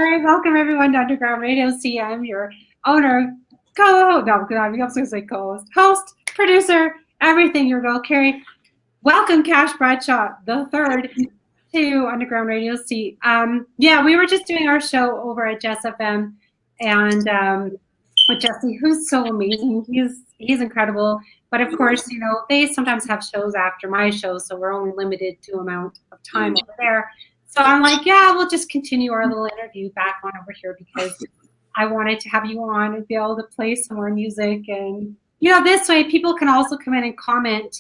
right, welcome everyone to Underground Radio C. I'm your owner, co-host, no, I'm going to say co-host, host, producer, everything, your girl, Cari. Welcome, Cash Bradshaw, the third, to Underground Radio C. Yeah, we were just doing our show over at Jess FM, and with Jesse, who's so amazing. He's incredible. But of course, you know, they sometimes have shows after my show, so we're only limited to amount of time over there. So I'm like, yeah, we'll just continue our little interview back on over here because I wanted to have you on and be able to play some more music. And, you know, this way people can also come in and comment.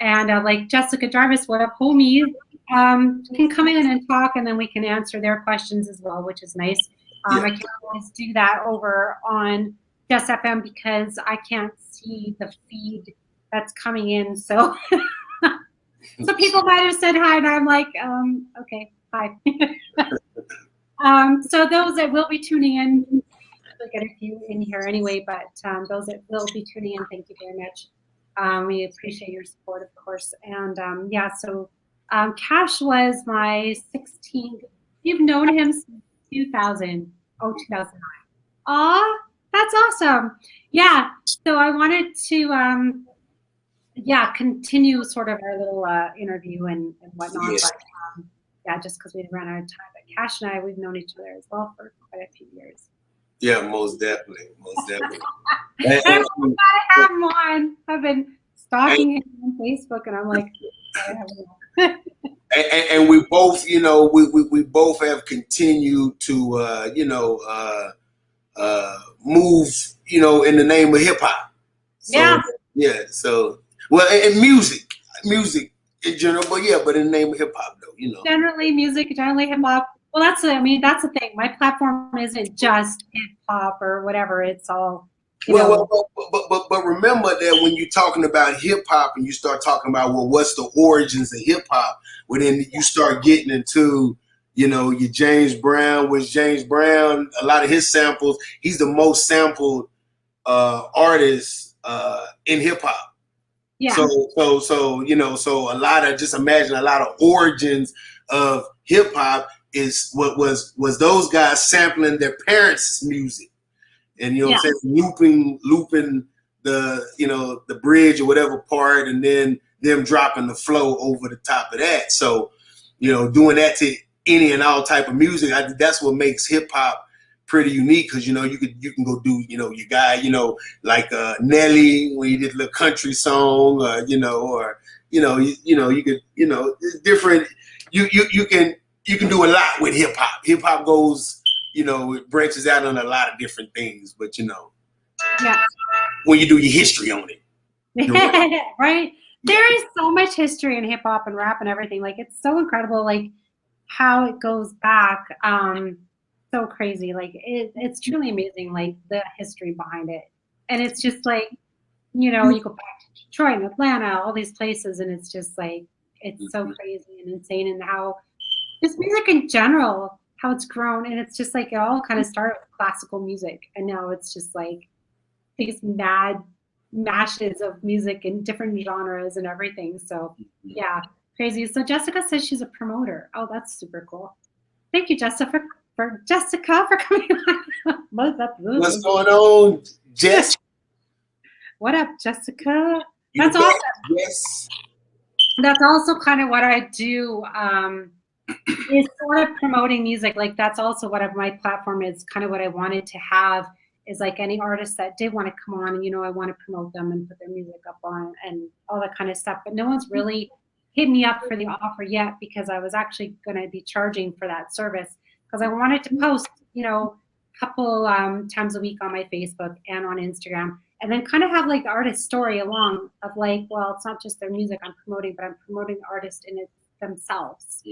And like Jessica Jarvis, what up, homie, can come in and talk, and then we can answer their questions as well, which is nice. I can't always do that over on Jess FM because I can't see the feed that's coming in. So, so people might have said hi, and I'm like, okay. Hi. So those that will be tuning in, we'll get a few in here anyway, but those that will be tuning in, thank you very much. We appreciate your support, of course. And yeah, so Cash was my 16th. You've known him since 2009. Aw, that's awesome. Yeah, so I wanted to, yeah, continue sort of our little interview and whatnot. Yes. But, yeah, just because we ran out of time. But Cash and I, we've known each other as well for quite a few years. Yeah, most definitely, most definitely. I gotta have him on. I've been stalking him on Facebook, and I'm like, I have him. And we both, you know, we both have continued to, you know, move, you know, in the name of hip hop. So, Yeah. Yeah. So, well, and music in general, but yeah, but in the name of hip hop, though, you know. Generally music, generally hip hop. Well, that's the thing. My platform isn't just hip hop or whatever. It's all. Well, but remember that when you're talking about hip hop and you start talking about, well, what's the origins of hip hop? Well, then you start getting into, you know, your James Brown. Was James Brown, a lot of his samples, he's the most sampled artist in hip hop. Yeah. So you know, so a lot of, just imagine a lot of origins of hip hop is what was those guys sampling their parents' music. And you know what I'm saying, looping the, you know, the bridge or whatever part, and then them dropping the flow over the top of that. So, you know, doing that to any and all type of music, I think that's what makes hip hop pretty unique. Because, you know, you can go do, you know, your guy, you know, like Nelly when he did a little country song, you know, or you could, you know, it's different. You can do a lot with hip hop. Hip hop goes, you know, it branches out on a lot of different things, but you know, when you do your history on it, right? There is so much history in hip hop and rap and everything. Like, it's so incredible, like how it goes back. So crazy. Like, it's truly amazing, like the history behind it. And it's just like, you know, you go back to Detroit and Atlanta, all these places, and it's just like, it's so crazy and insane, and how just music in general, how it's grown. And it's just like, it all kind of started with classical music, and now it's just like these mad mashes of music in different genres and everything. So yeah, crazy. So Jessica says she's a promoter. Oh, that's super cool. Thank you, Jessica, for coming on. What's going on, Jess? What up, Jessica? That's awesome. Yes. That's also kind of what I do. Is sort of promoting music. Like, that's also what my platform is, kind of what I wanted to have, is like any artist that did want to come on, and, you know, I want to promote them and put their music up on and all that kind of stuff. But no one's really hit me up for the offer yet, because I was actually going to be charging for that service, because I wanted to post, you know, a couple times a week on my Facebook and on Instagram, and then kind of have like the artist story along of like, well, it's not just their music I'm promoting, but I'm promoting the artist in it themselves.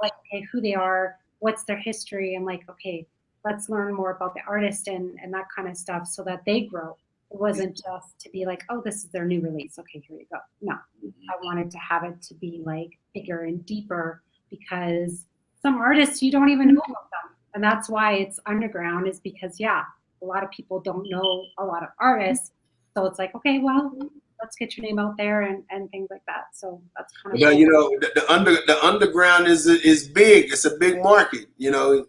Like, okay, who they are, what's their history, and like, okay, let's learn more about the artist and that kind of stuff, so that they grow. It wasn't just to be like, oh, this is their new release, okay, here you go. No, I wanted to have it to be like bigger and deeper, because some artists you don't even know about them, and that's why it's underground, is because, yeah, a lot of people don't know a lot of artists. So it's like, okay, well, let's get your name out there and things like that. So that's kind of. You know, the underground is big. It's a big market. You know,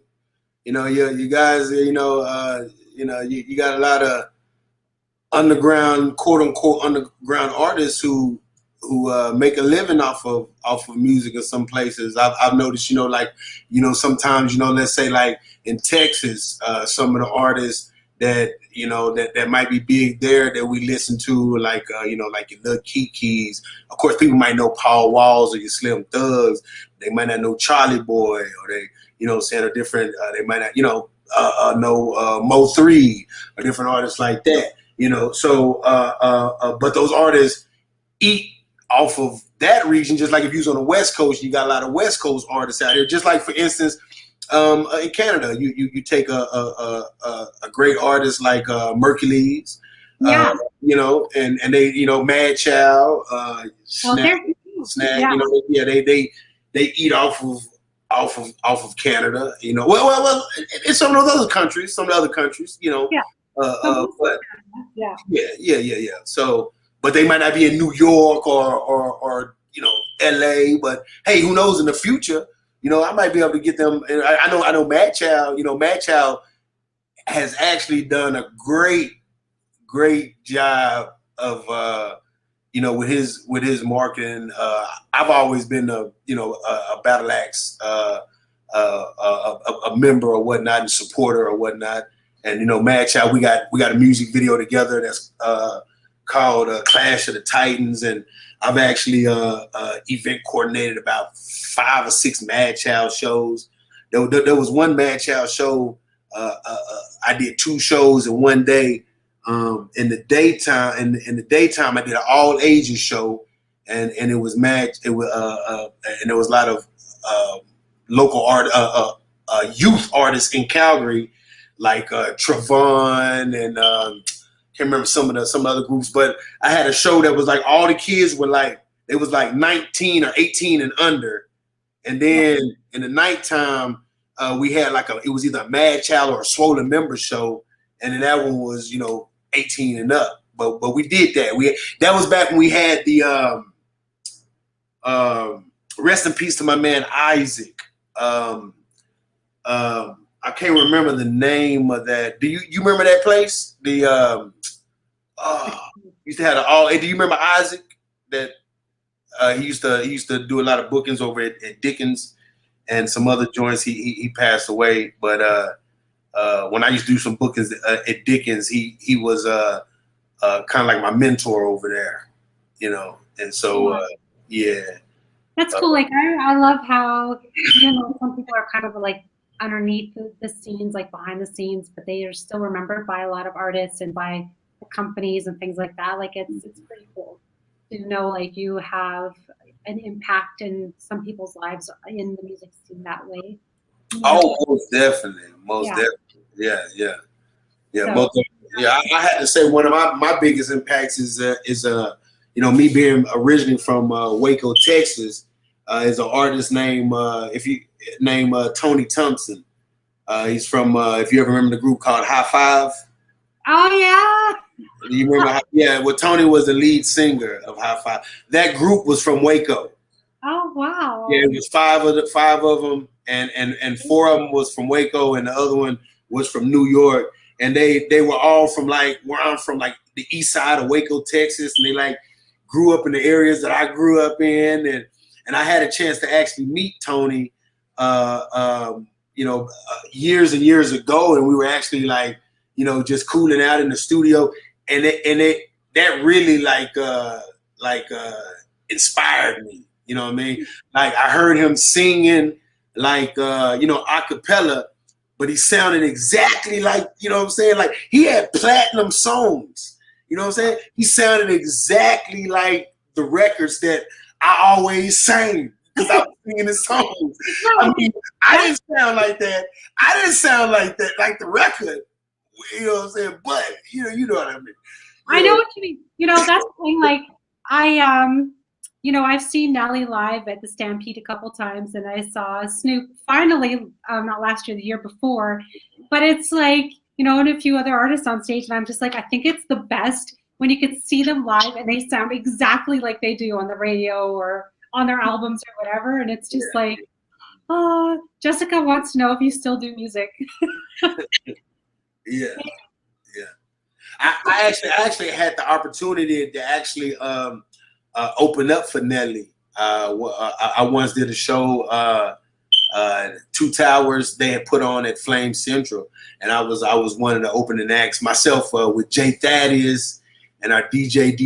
You know, you guys, you got a lot of underground, quote unquote, underground artists who make a living off of music in some places. I've noticed, sometimes, let's say like in Texas, some of the artists that that might be big there that we listen to, like like your Lil Kiki's. Of course, people might know Paul Walls or your Slim Thugs. They might not know Charlie Boy, or they saying a different. They might not know Mo3 or different artists like that. But those artists eat off of that region. Just like if you was on the West Coast, you got a lot of West Coast artists out here. Just like, for instance, in Canada, you take a great artist like Mercules, Yeah. And they, Mad Child, Snack, Yeah. they eat off of Canada, well, in some of those other countries, Yeah. but Yeah. yeah. So, but they might not be in New York or LA. But hey, who knows in the future? I might be able to get them. And I know Mad Child. Mad Child has actually done a great job of with his marketing. I've always been a Battle Axe a member or whatnot, and supporter or whatnot. And Mad Child, we got a music video together that's called Clash of the Titans, and I've actually event coordinated about 5 or 6 Mad Child shows. There was one Mad Child show. I did 2 shows in one day. In the daytime, I did an all ages show, and it was mad. It was and there was a lot of local youth artists in Calgary, like Travon and can't remember some other groups. But I had a show that was like all the kids were like, it was like 19 or 18 and under, and then in the nighttime we had it was either a Mad Child or a Swollen Member show, and then that one was 18 and up. But we did that. That was back when we had the rest in peace to my man Isaac. I can't remember the name of that. Do you remember that place? The used to have do you remember Isaac? That he used to do a lot of bookings over at Dickens and some other joints. He passed away, but when I used to do some bookings at Dickens, he was kind of like my mentor over there, and so yeah. That's cool. Like I love how some people are kind of like underneath the scenes, like behind the scenes, but they are still remembered by a lot of artists and by the companies and things like that. Like it's pretty cool to know like you have an impact in some people's lives in the music scene that way. Oh, most definitely, yeah. So, most definitely. Yeah. I had to say one of my biggest impacts is me being originally from Waco, Texas. Is an artist named Tony Thompson. He's from if you ever remember the group called High Five. Oh yeah. You remember? Well, Tony was the lead singer of High Five. That group was from Waco. Oh wow. Yeah, it was five of them, and 4 of them was from Waco, and the other one was from New York. And they were all from like where I'm from, like the east side of Waco, Texas, and they like grew up in the areas that I grew up in, and I had a chance to actually meet Tony, years and years ago, and we were actually like, just cooling out in the studio, and that really inspired me. You know what I mean? Like I heard him singing like a cappella, but he sounded exactly like, what I'm saying? Like he had platinum songs. You know what I'm saying? He sounded exactly like the records that I always sang because I was singing his songs. I mean, I didn't sound like that. I didn't sound like that, like the record. You know what I'm saying? But you know what I mean. I know what you mean. That's the thing. Like I've seen Nelly live at the Stampede a couple times, and I saw Snoop finally, not last year, the year before. But it's like, and a few other artists on stage, and I'm just like, I think it's the best when you can see them live and they sound exactly like they do on the radio or on their albums or whatever. And it's just like Jessica wants to know if you still do music. Yeah, yeah. I actually had the opportunity to actually open up for Nelly. I once did a show, Two Towers. They had put on at Flame Central, and I was one of the opening acts myself with Jay Thaddeus and our DJ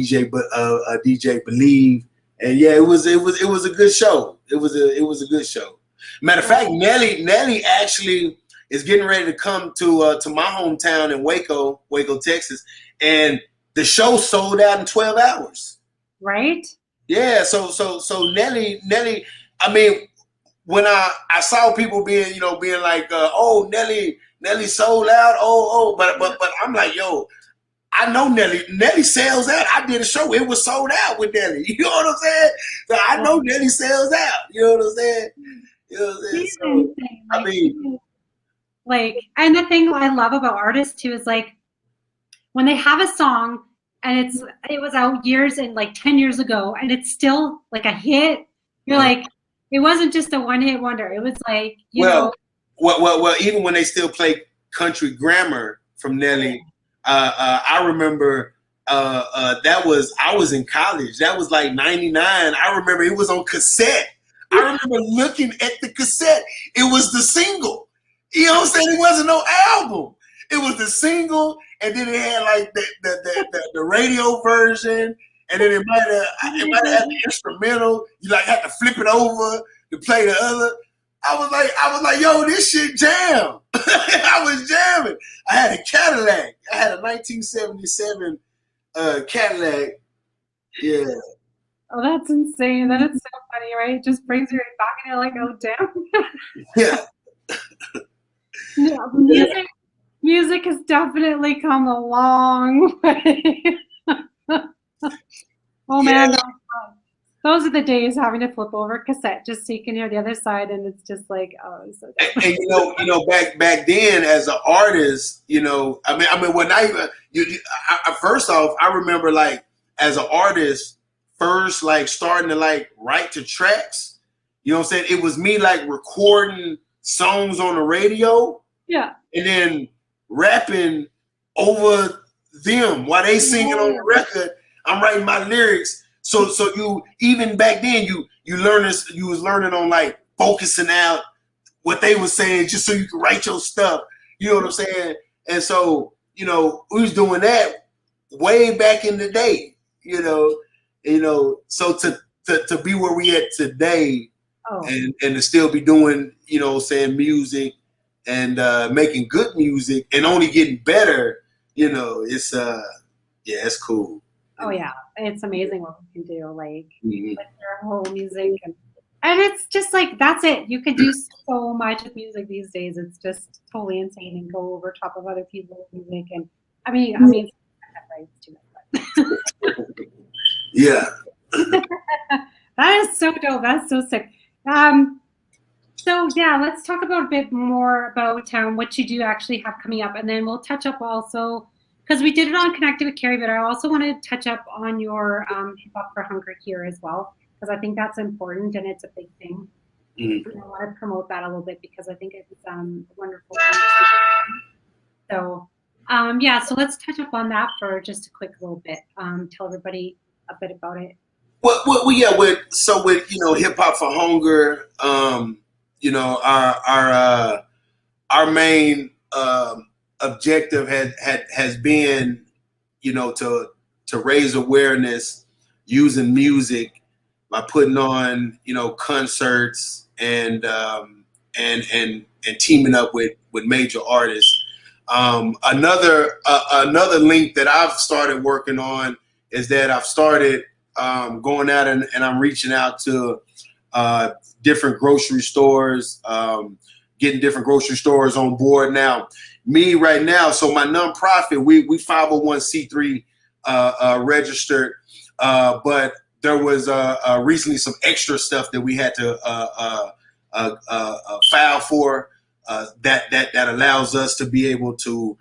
Believe. And yeah, it was a good show. It was a good show. Matter of fact, Nelly actually is getting ready to come to my hometown in Waco, Texas, and the show sold out in 12 hours. Right? Yeah, so Nelly, I mean, when I saw people being like, oh, Nelly sold out, but I'm like, yo, I know Nelly sells out. I did a show, it was sold out with Nelly. You know what I'm saying? So I know Nelly sells out. You know what I'm saying? You know what I'm saying? So, I mean, like, and the thing I love about artists too is like when they have a song and it was out years and like 10 years ago and it's still like a hit, you're like, it wasn't just a one-hit wonder. It was like, you know. Well, even when they still play Country Grammar from Nelly, I remember I was in college. That was like 99. I remember it was on cassette. I remember looking at the cassette. It was the single. You know what I'm saying? It wasn't no album. It was the single, and then it had like the radio version, and then it might have had the instrumental. You like had to flip it over to play the other. I was like, yo, this shit jam. I was jamming. I had a Cadillac. I had a 1977 Cadillac. Yeah. Oh, that's insane. That is so funny, right? It just brings you right back and you're like, oh, damn. Yeah. Yeah, music has definitely come a long way. Oh, man. Yeah. Those are the days having to flip over cassette just so you can hear the other side, and it's just like, oh, it's so and back then as an artist, I mean, well, not even first off, I remember like as an artist, first like starting to like write to tracks. You know what I'm saying? It was me like recording songs on the radio, yeah, and then rapping over them while they singing on the record. I'm writing my lyrics. So you even back then you was learning on like focusing out what they were saying just so you could write your stuff. You know what I'm saying? And so we was doing that way back in the day. So to be where we at today, and to still be doing saying music and making good music and only getting better. It's it's cool. Oh yeah, it's amazing what we can do, like with your whole music, and it's just like that's it. You can do so much with music these days. It's just totally insane and go over top of other people's music. And I mean, yeah, that is so dope. That's so sick. So yeah, let's talk about a bit more about what you do actually have coming up, and then we'll touch up also. Because we did it on Connected with Cari, but I also want to touch up on your Hip Hop for Hunger here as well, because I think that's important and it's a big thing. And I want to promote that a little bit because I think it's wonderful. So, so let's touch up on that for just a quick little bit. Tell everybody a bit about it. Well, yeah. With Hip Hop for Hunger, our main objective has been to raise awareness using music by putting on concerts and teaming up with major artists. Another link that I've started working on is that I've started going out and I'm reaching out to different grocery stores, getting different grocery stores on board now. Me right now, so my nonprofit, we 501c3 registered, but there was recently some extra stuff that we had to file for that allows us to be able to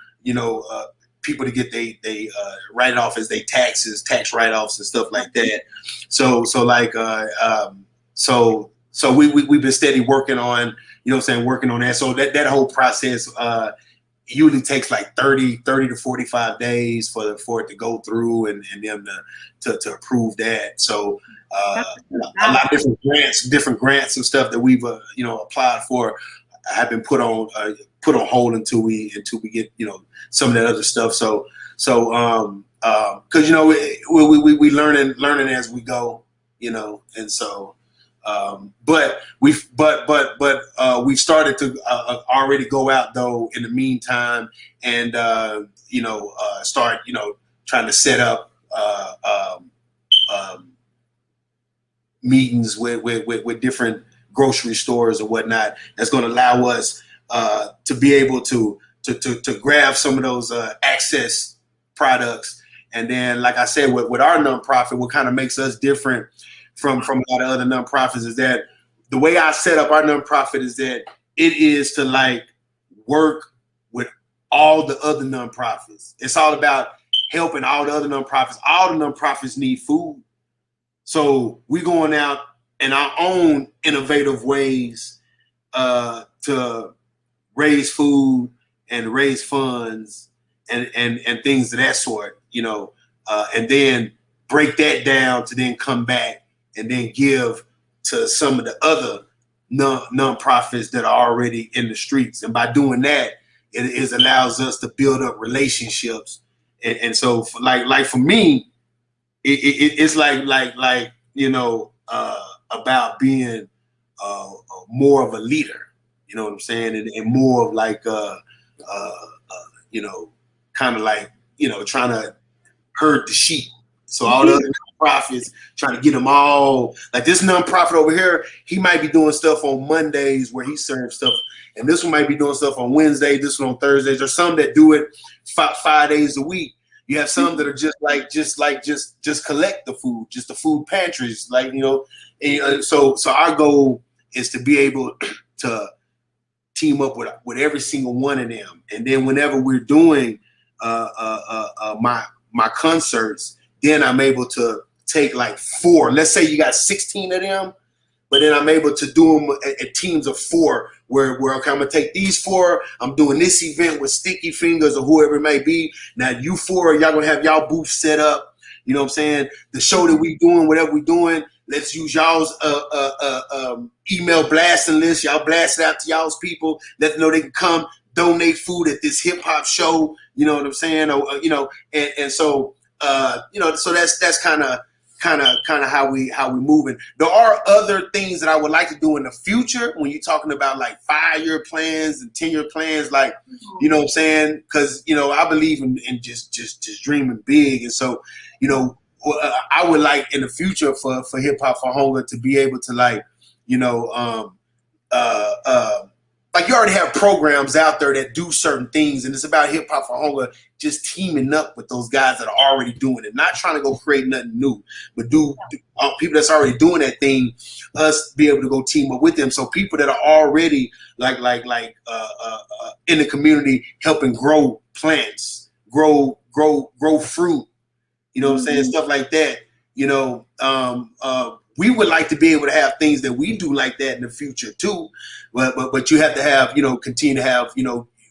people to get they write it off as they taxes, tax write offs and stuff like that. So so we've been steady working on, working on that. So that whole process usually takes like 30 to 45 days for it to go through and them to approve that. So a lot of different grants and stuff that we've applied for have been put on hold until we get some of that other stuff. So because we learning as we go, and so but we've started to already go out though in the meantime and start trying to set up meetings with different grocery stores or whatnot. That's going to allow us to be able to grab some of those access products. And then, like I said, with our nonprofit, what kind of makes us different from a lot of other nonprofits is that the way I set up our nonprofit is that it is to like work with all the other nonprofits. It's all about helping all the other nonprofits. All the nonprofits need food. So we're going out in our own innovative ways to raise food and raise funds and things of that sort, and then break that down to then come back and then give to some of the other nonprofits that are already in the streets. And by doing that, it allows us to build up relationships. And so for me, it's about being more of a leader, you know what I'm saying? And more of like, kind of like, trying to herd the sheep. So all the other nonprofits, trying to get them all, like this nonprofit over here, he might be doing stuff on Mondays where he serves stuff. And this one might be doing stuff on Wednesday, this one on Thursdays. There's some that do it 5 days a week. You have some that are just collect the food, just the food pantries, and, so our goal is to be able to team up with every single one of them. And then whenever we're doing my concerts, then I'm able to take like 4. Let's say you got 16 of them, but then I'm able to do them at teams of 4 where okay, I'm gonna take these 4. I'm doing this event with Sticky Fingers or whoever it may be. Now you 4, y'all gonna have y'all booth set up. You know what I'm saying? The show that we doing, whatever we doing, let's use y'all's email blasting list. Y'all blast it out to y'all's people. Let them know they can come donate food at this hip hop show. You know what I'm saying? And so so that's kind of how we moving. There are other things that I would like to do in the future when you're talking about like 5-year plans and 10-year plans, like, you know what I'm saying? Because, I believe in just dreaming big. And so, I would like in the future for Hip Hop for Hunger to be able to like, like you already have programs out there that do certain things, and it's about Hip Hop for Hunger just teaming up with those guys that are already doing it, not trying to go create nothing new, but do people that's already doing that thing, us be able to go team up with them. So people that are already like in the community helping grow plants, grow fruit, you know what I'm saying, stuff like that. We would like to be able to have things that we do like that in the future too, but you have to have, continue to have,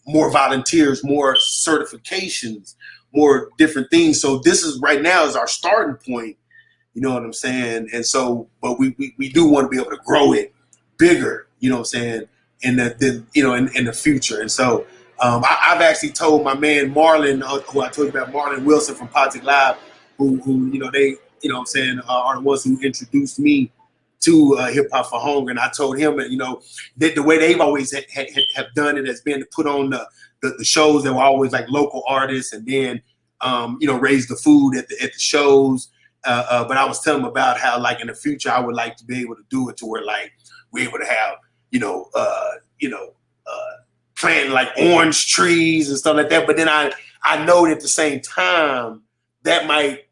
more volunteers, more certifications, more different things. So this is right now is our starting point, you know what I'm saying? And so, but we do want to be able to grow it bigger, you know what I'm saying, in the future. And so I've actually told my man Marlon, who I told you about, Marlon Wilson from Project Live, who they, what I'm saying, are the ones who introduced me to Hip Hop for Hunger. And I told him that, that the way they've always have done it has been to put on the shows that were always like local artists, and then, raise the food at the shows. But I was telling him about how, like, in the future, I would like to be able to do it to where, like, we're able to have, planting like orange trees and stuff like that. But then I know that at the same time that might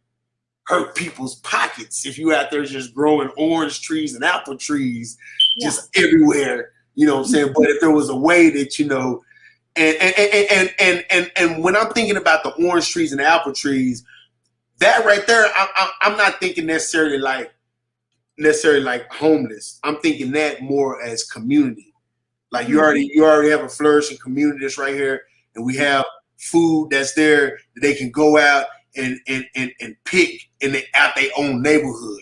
hurt people's pockets if you out there just growing orange trees and apple trees just everywhere, you know what I'm saying? But if there was a way that, and when I'm thinking about the orange trees and the apple trees, that right there, I'm not thinking necessarily like necessarily like homeless. I'm thinking that more as community. Like you already have a flourishing community that's right here, and we have food that's there that they can go out and pick out their own neighborhood.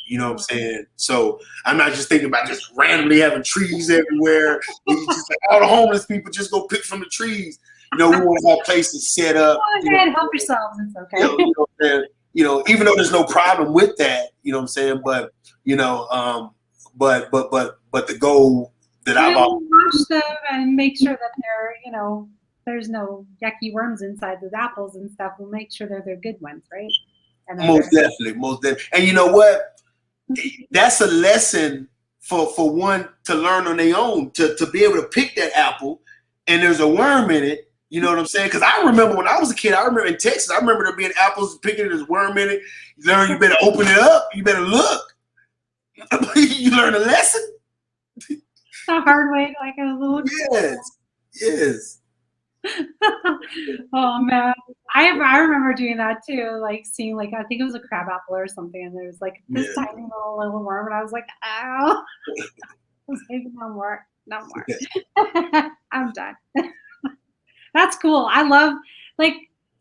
You know what I'm saying? So I'm not just thinking about just randomly having trees everywhere. You just like, all the homeless people just go pick from the trees. You know, we want to have places set up. Go ahead, help yourselves. It's okay. You know, even though there's no problem with that, you know what I'm saying? But you know, but the goal that I've wash them and make sure that they're, you know, there's no yucky worms inside those apples and stuff. We'll make sure they're good ones, right? And most definitely. And you know what? That's a lesson for one to learn on their own, to be able to pick that apple and there's a worm in it. You know what I'm saying? Because I remember when I was a kid, I remember in Texas, I remember there being apples picking, there's worm in it. You learn you better open it up. You better look. You learn a lesson. A hard way, like a little. Yes. Oh man, I remember doing that too. Like seeing, like, I think it was a crab apple or something, and there was like this tiny little worm, and I was like, ow. I was like, no more. I'm done. That's cool. I love, like,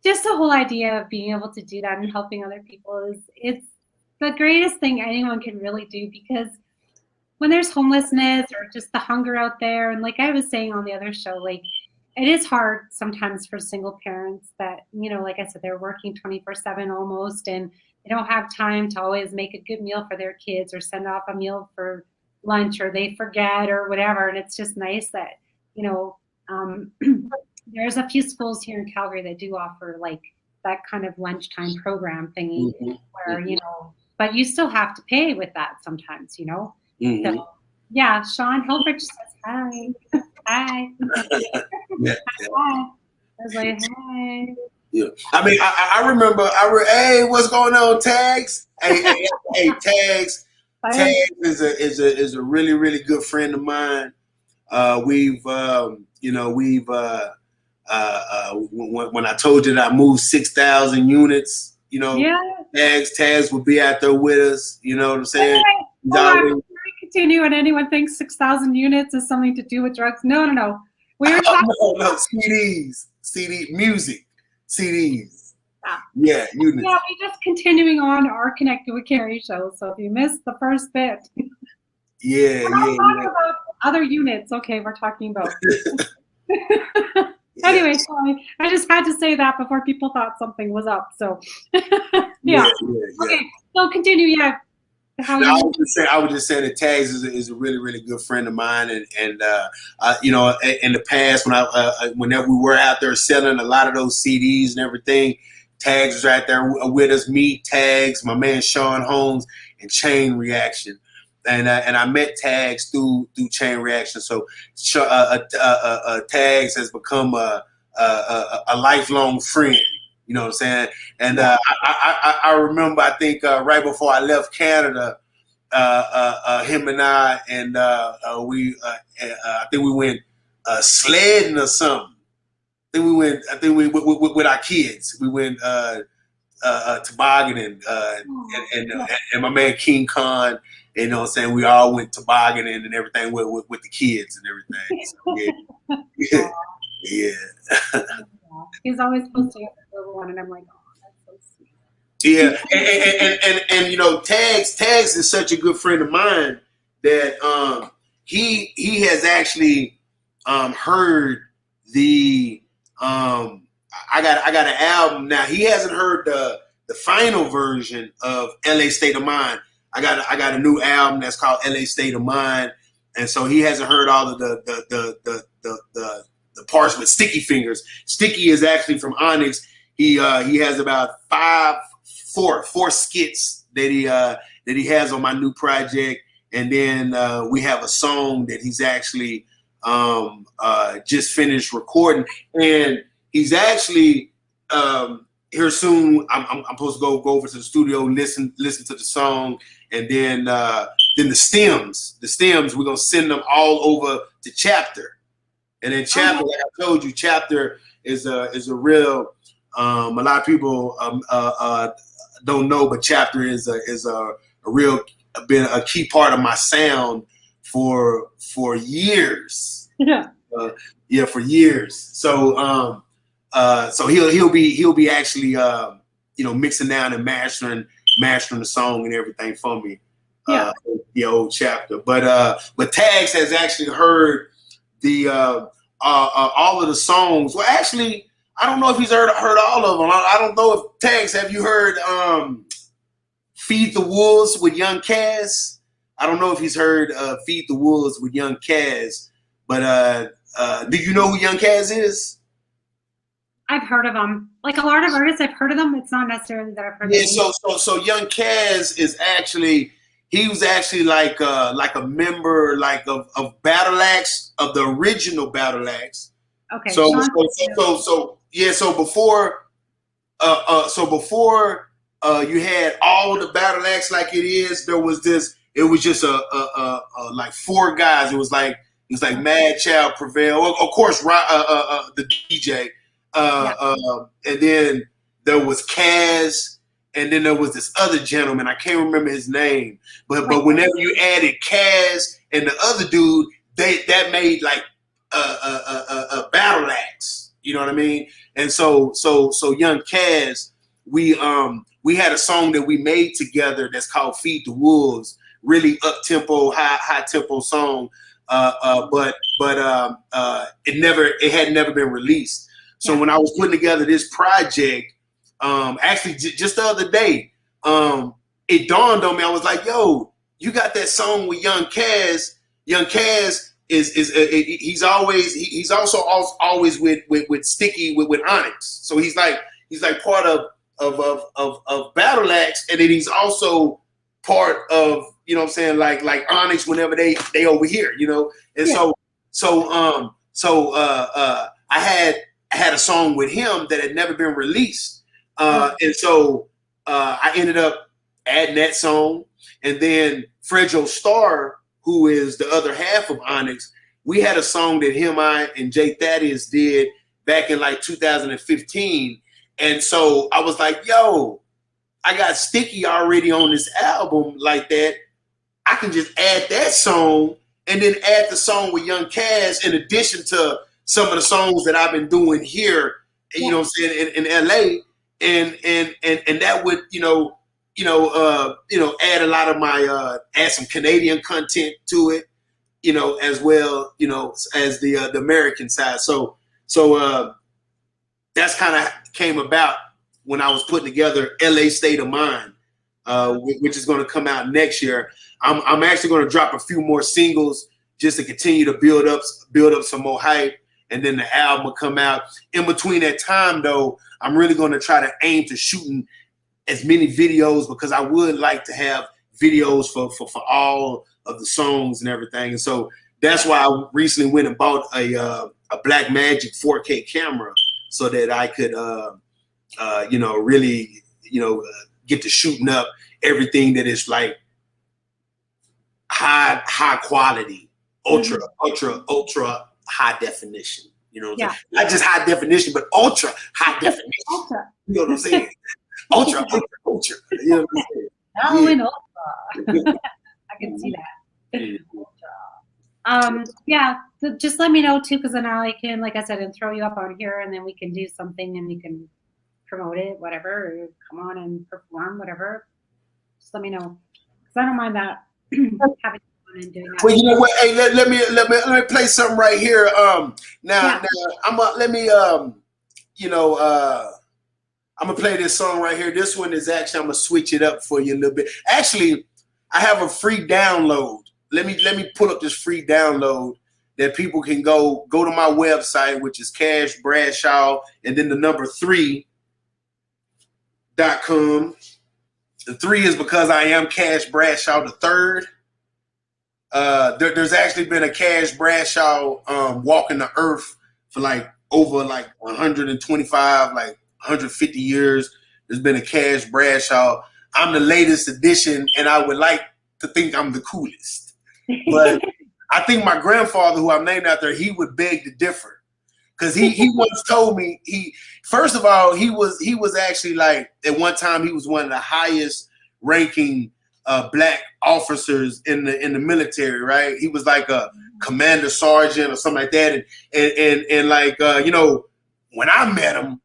just the whole idea of being able to do that and helping other people it's the greatest thing anyone can really do, because when there's homelessness or just the hunger out there, and like I was saying on the other show, like, it is hard sometimes for single parents that, you know, like I said, they're working 24/7 almost, and they don't have time to always make a good meal for their kids or send off a meal for lunch, or they forget or whatever. And it's just nice that, you know, there's a few schools here in Calgary that do offer like that kind of lunchtime program thingy where, you know, but you still have to pay with that sometimes, you know. So, yeah, Sean Helfrich says hi. Hi. Yeah. Hi. I was like, hi. Yeah. I mean, I remember, hey, what's going on, Tags? Hey, Tags. Tags is a really, really good friend of mine. We've when I told you that I moved 6,000 units, you know, Tags would be out there with us. You know what I'm saying? Before we continue, and anyone thinks 6,000 units is something to do with drugs? No. We're talking no, CD music, CDs. Yeah, units. Yeah, we're just continuing on our Connected with Cari show. So if you missed the first bit, we're not talking about other units. Okay, we're talking about. Anyway, sorry. I just had to say that before people thought something was up. So, yeah. Okay, so continue. Yeah. I would just say that Tags is a really, really good friend of mine, and you know, in the past whenever we were out there selling a lot of those CDs and everything, Tags was right there with us. Me, Tags, my man Sean Holmes, and Chain Reaction. And I met Tags through Chain Reaction. So Tags has become a lifelong friend. You know what I'm saying? And I remember, I think right before I left Canada, him and I, and I think we went sledding or something. I think we with our kids. We went tobogganing, and my man King Khan. You know what I'm saying? We all went tobogganing and everything with the kids and everything. So, yeah. He's always posting up the little one, and I'm like, oh, that's so sweet. Yeah, and you know, Tags is such a good friend of mine that he has actually heard the I got an album now. He hasn't heard the final version of LA State of Mind. I got a new album that's called LA State of Mind, and so he hasn't heard all of the parts with Sticky Fingers. Sticky is actually from Onyx. He has about four skits that he has on my new project, and then we have a song that he's actually just finished recording, and he's actually here soon. I'm supposed to go over to the studio, listen to the song, and then the stems we're gonna send them all over to Chapter. And then Chapter, like I told you, Chapter is a real. A lot of people don't know, but Chapter is a real been a key part of my sound for years. Yeah. Yeah, for years. So so he'll be actually you know, mixing down and mastering the song and everything for me. Yeah. The old chapter. But Tags has actually heard the all of the songs. Well, actually, I don't know if he's heard all of them. I don't know if Tags, have you heard Feed the Wolves with Young Kaz? I don't know if he's heard Feed the Wolves with Young Kaz, but do you know who Young Kaz is? I've heard of them. Like a lot of artists, I've heard of them. It's not necessarily that I've heard Yeah, of them. so Young Kaz is actually, he was actually like a member like of Battle Axe, of the original Battle Axe. Okay. So yeah, so before you had all the Battle Axe like it is, there was this, it was just a like four guys. It was like Mad Child, Prevail, of course, the DJ, and then there was Kaz, and then there was this other gentleman. I can't remember his name, but whenever you added Kaz and the other dude, that made like a Battle Axe. You know what I mean? And so Young Kaz, we had a song that we made together that's called Feed the Wolves. Really up tempo, high tempo song, but it had never been released. So when I was putting together this project, actually just the other day, it dawned on me. I was like, "Yo, you got that song with Young Kaz? Young Kaz he's also always with Sticky with Onyx. So he's like part of Battle Axe, and then he's also part of, you know what I'm saying, like Onyx whenever they over here, you know. And I had a song with him that had never been released, and so I ended up adding that song, and then Fredro Starr, who is the other half of Onyx, we had a song that him, I, and Jay Thaddeus did back in like 2015, and so I was like, yo, I got Sticky already on this album like that. I can just add that song and then add the song with Young Kaz in addition to some of the songs that I've been doing here, you know what I'm saying, in LA, and that would, add a lot of my add some Canadian content to it, you know, as well, you know, as the American side. So that's kind of came about when I was putting together LA State of Mind, which is going to come out next year. I'm actually going to drop a few more singles just to continue to build up some more hype, and then the album will come out. In between that time, though, I'm really going to try to aim to shooting as many videos, because I would like to have videos for all of the songs and everything. And so that's why I recently went and bought a Blackmagic 4K camera so that I could, really, get to shooting up everything that is like high quality, ultra high definition. You know what I'm saying? Not just high definition, but ultra high definition. Ultra. You know what I'm saying? Ultra. You know what I'm saying? Oh, in ultra. I can see that. So just let me know too, because then I can, like I said, and throw you up on here, and then we can do something, and you can promote it, whatever, or come on and perform, whatever. Just let me know, because I don't mind that. Having fun and doing that. Well, you know what? Hey, let me play something right here. Now I'm gonna play this song right here. This one is actually, I'm gonna switch it up for you a little bit. Actually, I have a free download. Let me pull up this free download that people can go to my website, which is Cash Bradshaw and then the number 3.com. The 3 is because I am Cash Bradshaw the third. There's actually been a Cash Bradshaw walking the earth for like over like 125, like 150 years. There's been a Cash Bradshaw. I'm the latest edition, and I would like to think I'm the coolest. But I think my grandfather, who I'm named after, he would beg to differ, because he once told me, first of all, he was actually like, at one time he was one of the highest ranking black officers in the military, right? He was like a commander sergeant or something like that, and like you know, when I met him,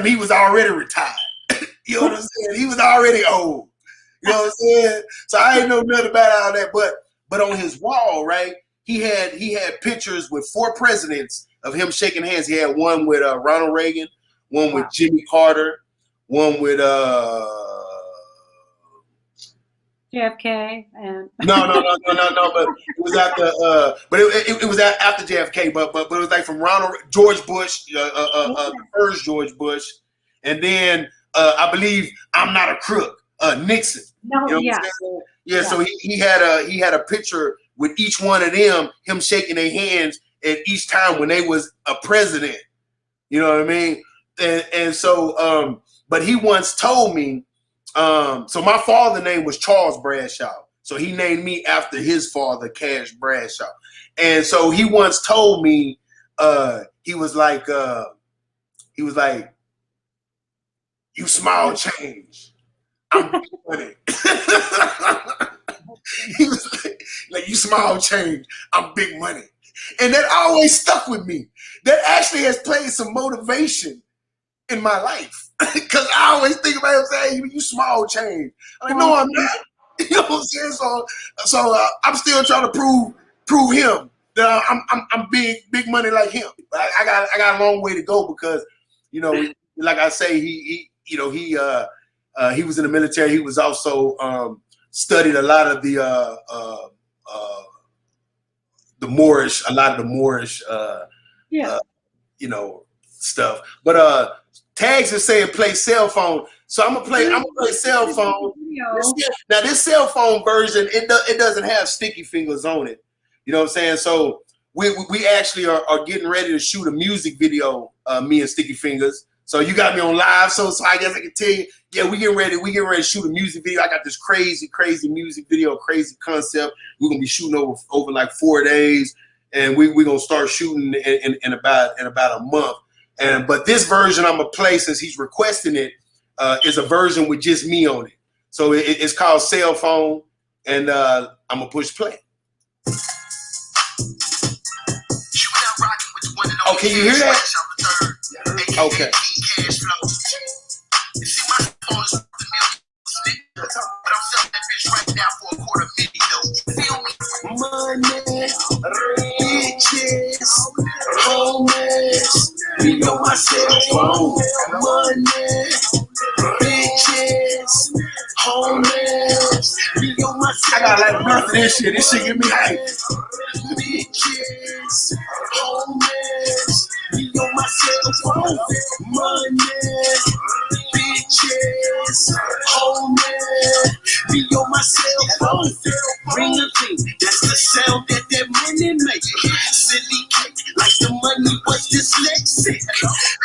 he was already retired. You know what I'm saying? He was already old. You know what I'm saying? So I ain't know nothing about all that, but on his wall, right? He had pictures with 4 presidents of him shaking hands. He had one with Ronald Reagan, one with Jimmy Carter, one with JFK and no, but it was after it was after JFK, but it was like from George Bush, the first George Bush, and then I believe I'm not a crook, Nixon. No, you know yeah. what I'm saying? Yeah, so he had a picture with each one of them, him shaking their hands at each time when they was a president. You know what I mean? And so but he once told me, so my father's name was Charles Bradshaw. So he named me after his father, Cash Bradshaw. And so he once told me, he was like, you small change. I'm big money. He was like, you small change. I'm big money. And that always stuck with me. That actually has played some motivation in my life. Because I always think about him saying, hey, you small change. I'm like, no, I'm not. You know what I'm saying? So I'm still trying to prove him that I'm big money like him. But I got a long way to go because, you know, like I say, he was in the military. He was also studied a lot of the Moorish, you know, stuff. But Tags is saying play cell phone, so I'm gonna play cell phone. Now this cell phone version, it doesn't have sticky fingers on it. You know what I'm saying? So we actually are getting ready to shoot a music video, me and Sticky Fingers. So you got me on live, so I guess I can tell you, yeah, we getting ready to shoot a music video. I got this crazy music video, crazy concept. We're gonna be shooting over like 4 days, and we're gonna start shooting in about a month. But this version I'm gonna play, since he's requesting it, is a version with just me on it. So it's called Cell Phone, and I'm gonna push play. Oh, can you hear that? Okay. Money, riches, homies, you know my cell phone. Money, riches, homies, you know my cell phone. I gotta like run for this shit. This shit get me hype. Riches, homies, you know my cell phone. Money, riches, homies, you know my cell phone. Ring a thing, that's the sound that money make. Silly cake, like the money was dyslexic.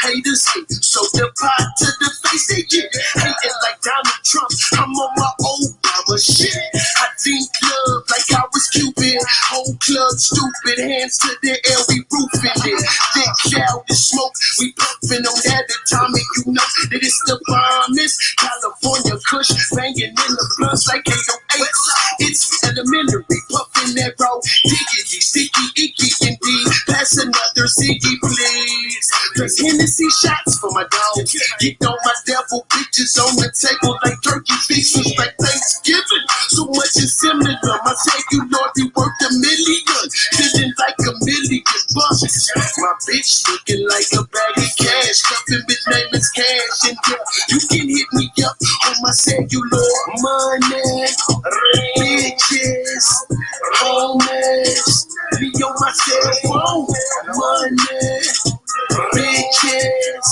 Haters hate, so the pot to the face they get. Hating like Donald Trump, I'm on my Obama shit. I think love like I was Cupid. Whole club stupid, hands to the air, we roofing it. Thick cloud and smoke, we puffing on that atomic. You know that it's the bombest. California Kush banging in the blunts like 808. It's elementary, puffing that raw diggity, sticky, icky, indeed. Pass another Ziggy, please. Cause Hennessy shots for my dog. Get on my devil bitches on the table like turkey feasts like Thanksgiving. So much is similar. My Lord, be worth $1 million. Feeling like $1 million bucks. My bitch looking like a bag of cash. Stuffing bitch name is Cash. And yeah, you can hit me up on my cellular. Money, riches, homies, be on my cell phone. Money, riches,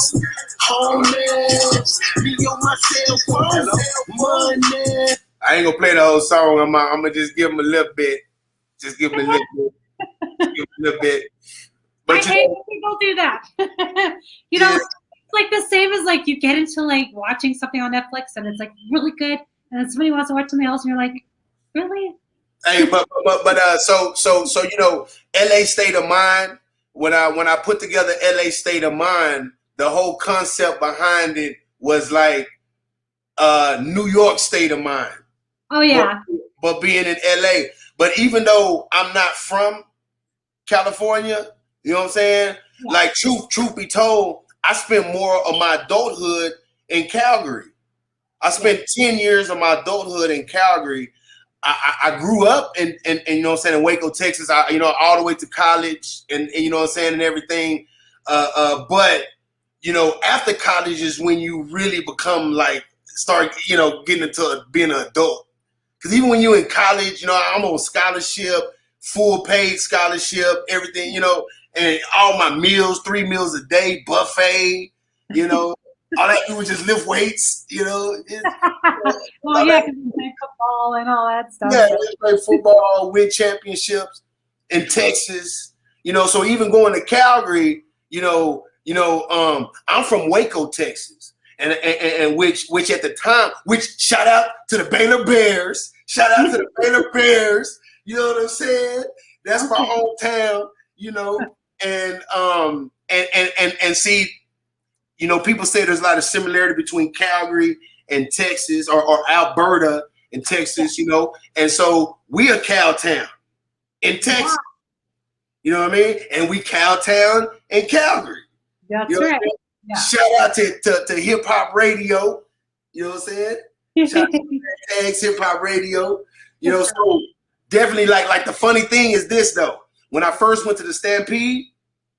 homies, be on my cell phone. Money. I ain't gonna play the whole song. I'm gonna just give him a little bit. Just give him a little bit. Give him a little bit. But I hate when people do that. You know, it's like the same as like you get into like watching something on Netflix and it's like really good, and then somebody wants to watch something else and you're like, really? Hey, but so you know, LA State of Mind. When I put together LA State of Mind, the whole concept behind it was like New York State of Mind. Oh yeah. But being in LA. But even though I'm not from California, you know what I'm saying? Yeah. Like truth be told, I spent more of my adulthood in Calgary. I spent 10 years of my adulthood in Calgary. I grew up in you know what I'm saying, in Waco, Texas. You know, all the way to college and you know what I'm saying, and everything. But you know, after college is when you really become like start, you know, getting into being an adult. Because even when you're in college, you know, I'm on scholarship, full paid scholarship, everything, you know, and all my meals, 3 meals a day, buffet, you know. All I do is just lift weights, you know. Well, yeah, because you play football and all that stuff. Yeah, we play football, win championships in Texas, you know. So even going to Calgary, I'm from Waco, Texas, and which at the time, which shout out to the Baylor Bears, shout out to the Baylor Bears. You know what I'm saying? That's my hometown, you know, and see. You know, people say there's a lot of similarity between Calgary and Texas or Alberta and Texas, you know. And so we are Caltown in Texas. Wow. You know what I mean? And we Caltown in Calgary. That's you know right. Yeah. Shout out to hip hop radio. You know what I'm saying? Shout out to Tags Hip Hop Radio. You know, so definitely like the funny thing is this though. When I first went to the Stampede,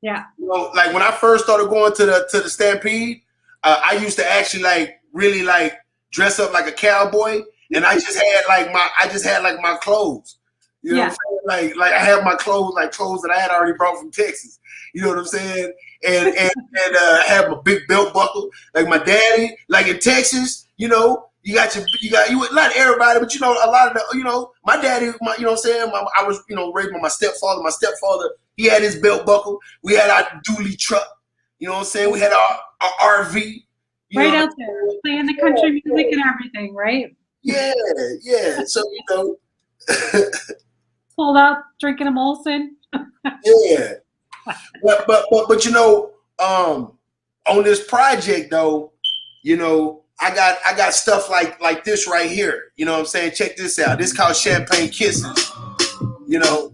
yeah. You know, like when I first started going to the Stampede, I used to actually like really like dress up like a cowboy, and I just had like my clothes. You know what I'm saying? Like I have my clothes that I had already brought from Texas. You know what I'm saying? And I have my big belt buckle, like my daddy. Like in Texas, you know, you got not everybody, but you know, a lot of the, you know, my daddy, you know what I'm saying? I was, you know, raised by my stepfather. My stepfather, he had his belt buckle. We had our dually truck. You know what I'm saying? We had our RV. Right out there, playing the country music and everything, right? Yeah. So, you know. Pulled out, drinking a Molson. Yeah. But you know, on this project though, you know, I got stuff like this right here. You know what I'm saying? Check this out. This is called Champagne Kisses. You know.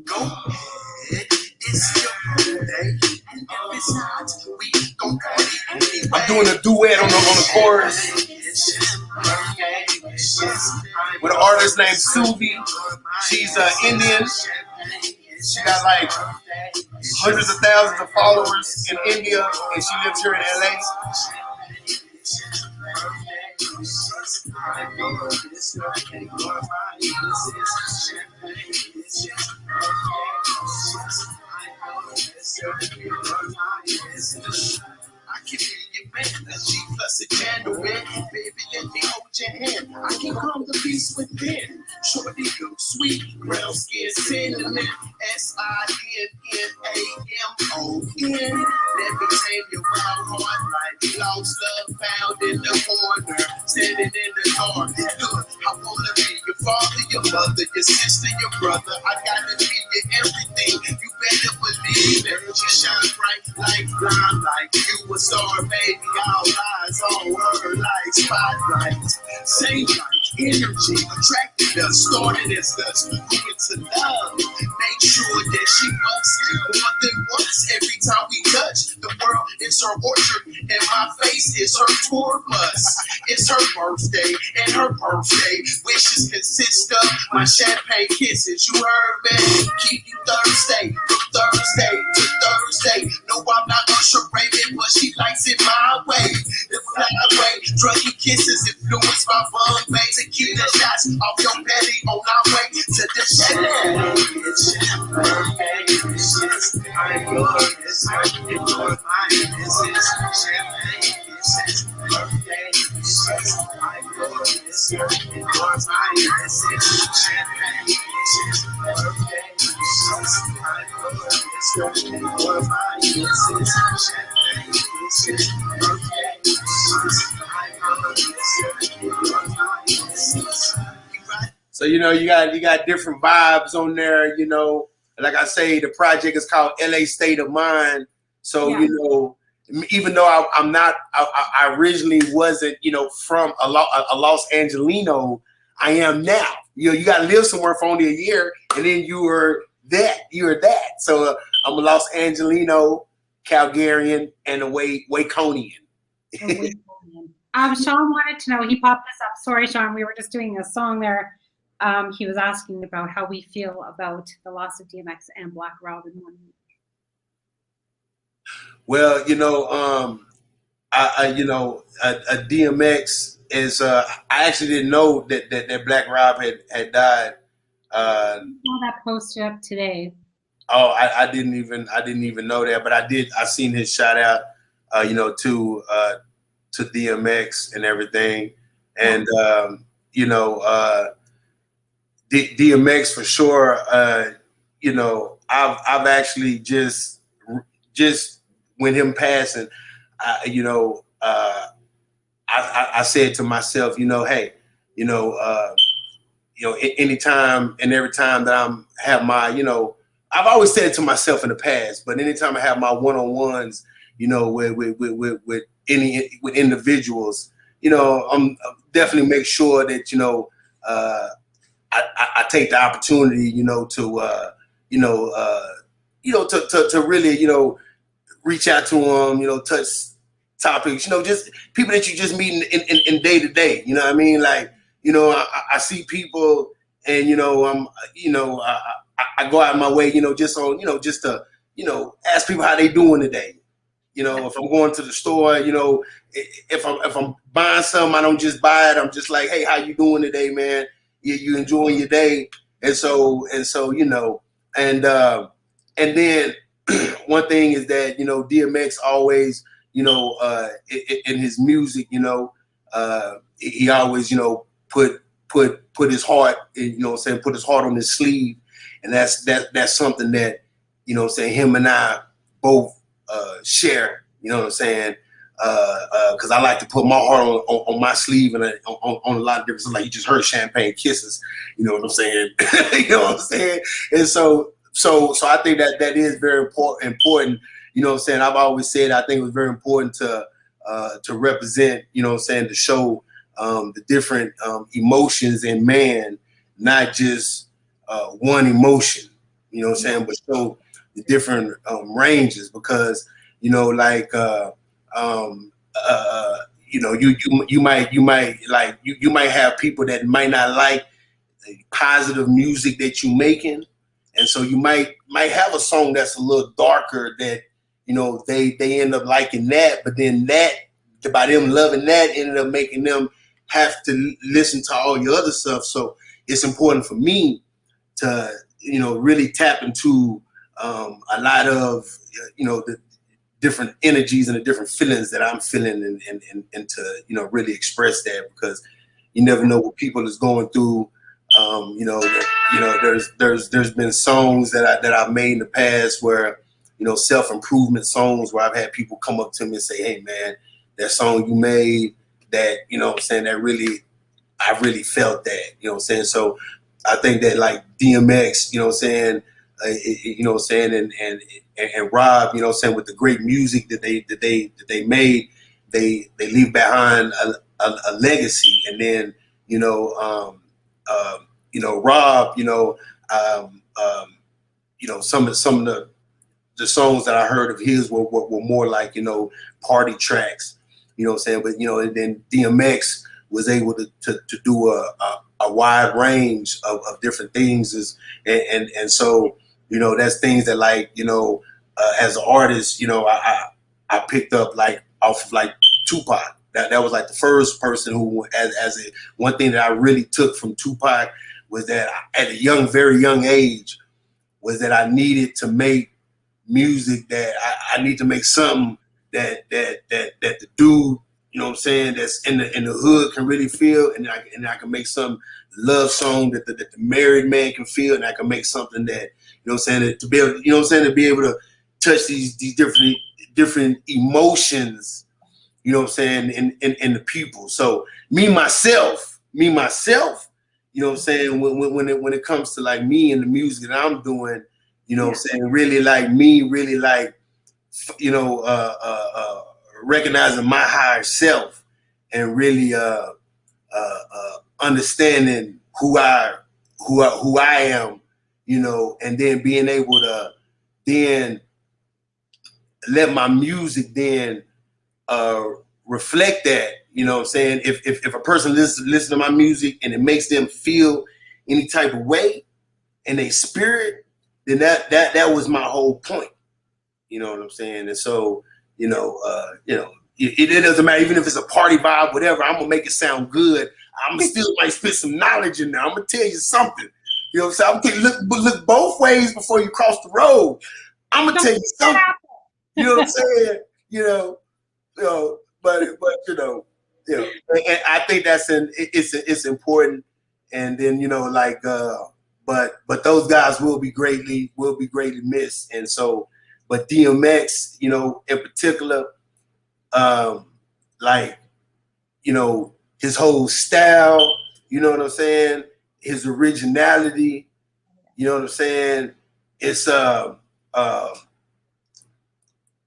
Go ahead. It's your birthday. And if it's not, we gon' party anyway. I'm doing a duet on the chorus with an artist named Suvi. She's Indian. She got like hundreds of thousands of followers in India, and she lives here in LA. I can be your man, a G plus a candle, man. Baby, let me hold your hand. I can calm the beast within. Shorty, you sweet, brown skin, cinnamon. SINNAMON. Let me tame your wild heart like lost love found in the corner, standing in the dark. Look, I wanna be your father, your mother, your sister, your brother. I gotta be your everything. You better believe that you shine bright like limelight. You a star, baby, all eyes on her like spotlight. Same like energy, attracted us, started as us, grew into love. Make sure that she wants more than once every time we touch. The world is her orchard, and my face is her tour bus. It's her birthday, and her birthday wishes consist of my champagne kisses. You heard me? Keep you Thursday, from Thursday to Thursday. No, I'm not Usher Raven, but she likes it my way. The flyway, druggy kisses influence my Bombay. Tequila shots off your belly on our way to the chalet. It's your birthday, kisses. I'm yours, you're mine. This is champagne kisses. Birthday kisses. I'm yours, you're mine. This is champagne kisses. Birthday kisses. I'm yours, you're mine. This is champagne kisses. Birthday kisses. I'm yours, you're mine. This is. So you know, you got different vibes on there. You know, like I say, the project is called LA State of Mind. So you know, even though I'm not, I originally wasn't, you know, from a Los Angelino, I am now. You know, you got to live somewhere for only a year, and then you're that. So I'm a Los Angelino, Calgarian, and a Waconian. Sean wanted to know, he popped this up. Sorry, Sean, we were just doing a song there. He was asking about how we feel about the loss of DMX and Black Rob in 1 week. Well, you know, you know, a DMX is. I actually didn't know that Black Rob had died. I saw that posted up today. Oh, I didn't even know that, but I seen his shout out, you know, to DMX and everything, and you know, DMX for sure. You know, I've actually just when him passing, you know, I said to myself, you know, hey, you know, anytime and every time that I'm have my, you know, I've always said it to myself in the past, but anytime I have my one-on-ones, you know, with individuals, you know, I'm definitely make sure that, you know, I take the opportunity, you know, to to really, you know, reach out to them, you know, touch topics, you know, just people that you just meet in day to day. You know what I mean? Like, you know, I see people, and you know, I go out of my way, you know, just on, you know, just to, you know, ask people how they doing today. You know, if I'm going to the store, you know, if I'm buying something, I don't just buy it. I'm just like, hey, how you doing today, man? You enjoying your day? And so, you know, and then one thing is that, you know, DMX always, you know, in his music, you know, he always, you know, put his heart, you know what I'm saying, put his heart on his sleeve. And that's something that, you know what I'm saying, him and I both share, you know what I'm saying? Because I like to put my heart on my sleeve and on a lot of different stuff. Like you just heard Champagne Kisses, you know what I'm saying? You know what I'm saying? And so I think that is very important. You know what I'm saying? I've always said I think it was very important to represent, you know what I'm saying, to show the different emotions in man, not just one emotion, you know what I'm saying, but show the different ranges, because, you know, like you know, you might like you might have people that might not like the positive music that you making, and so you might have a song that's a little darker that, you know, they end up liking that, but then that, by them loving that, ended up making them have to listen to all your other stuff. So it's important for me to, you know, really tap into a lot of, you know, the different energies and the different feelings that I'm feeling, and to, you know, really express that, because you never know what people is going through. You know, there's been songs that I've made in the past where, you know, self-improvement songs where I've had people come up to me and say, hey man, that song you made, that, you know what I'm saying, that really, I really felt that, you know what I'm saying? So I think that like DMX, you know what I'm saying, you know what I'm saying, and Rob, you know what I'm saying, with the great music that they made, they leave behind a legacy. And then, you know, Rob, you know, you know, some of the songs that I heard of his were more like, you know, party tracks, you know what I'm saying? But, you know, and then DMX was able to do a wide range of different things. And so, you know, that's things that, like, you know, as an artist, you know, I picked up like off of like Tupac. That was like the first person who, as a one thing that I really took from Tupac was that at a very young age, was that I needed to make music, that I need to make something that the dude, you know what I'm saying, that's in the hood can really feel, and I can make some love song that the married man can feel, and I can make something that, you know what I'm saying, to be able, you know what I'm saying, to be able to touch these different emotions, you know what I'm saying, in the people. So me myself, you know what I'm saying, when it comes to like me and the music that I'm doing, you know what I'm saying, really like me, really like you know, recognizing my higher self and really understanding who I am, you know, and then being able to then let my music then reflect that, you know what I'm saying? If a person listen to my music and it makes them feel any type of way in their spirit, then that was my whole point. You know what I'm saying? And so, you know, it doesn't matter, even if it's a party vibe, whatever, I'm gonna make it sound good. I'm still might spit some knowledge in there. I'm gonna tell you something. You know what I'm saying? I'm gonna look both ways before you cross the road. I'm gonna tell you something. You know what I'm saying? But and I think it's important. And then, you know, like but those guys will be greatly missed. And so, but DMX, you know, in particular, like, you know, his whole style, you know what I'm saying? His originality, you know what I'm saying? It's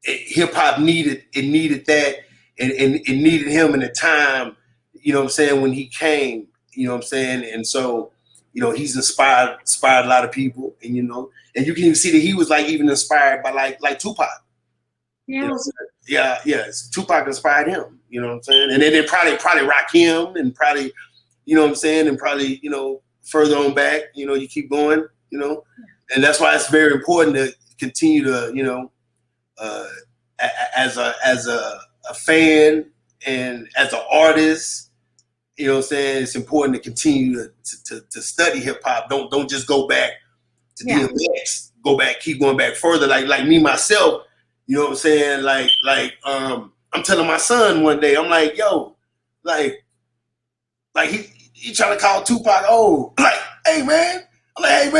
hip hop needed that, and it needed him in a time, you know what I'm saying, when he came, you know what I'm saying? And so, you know, he's inspired a lot of people, and you know, and you can even see that he was like even inspired by like Tupac. Yeah. You know, yeah. Tupac inspired him, you know what I'm saying? And then they probably Rakim, and probably, you know what I'm saying, and probably, you know, further on back, you know, you keep going, you know, and that's why it's very important to continue to, you know, as a fan and as an artist, you know what I'm saying, it's important to continue to study hip hop. Don't just go back to DMX. Keep going back further. Like me myself, you know what I'm saying? Like I'm telling my son one day, I'm like, yo, like he trying to call Tupac old. Like, hey man. I'm like,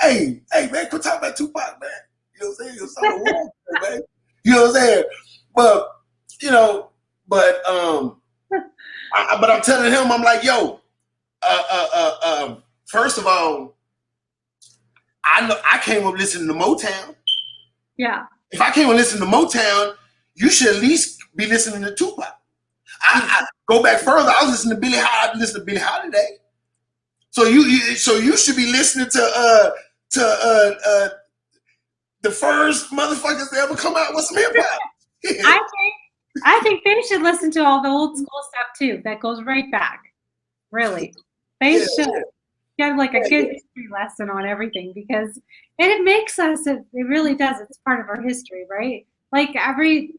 hey man, quit talking about Tupac, man. You know what I'm saying? It's so wrong, man. You know what I'm saying? But, you know, but I'm telling him, I'm like, yo, first of all, I came up listening to Motown. Yeah. If I came up listening to Motown, you should at least be listening to Tupac. I go back further. I was listening to Billie Holiday. So you should be listening to the first motherfuckers to ever come out with some hip hop. I think they should listen to all the old school stuff too. That goes right back. Really, they should get like a good history lesson on everything, because it makes us. It really does. It's part of our history, right? Like you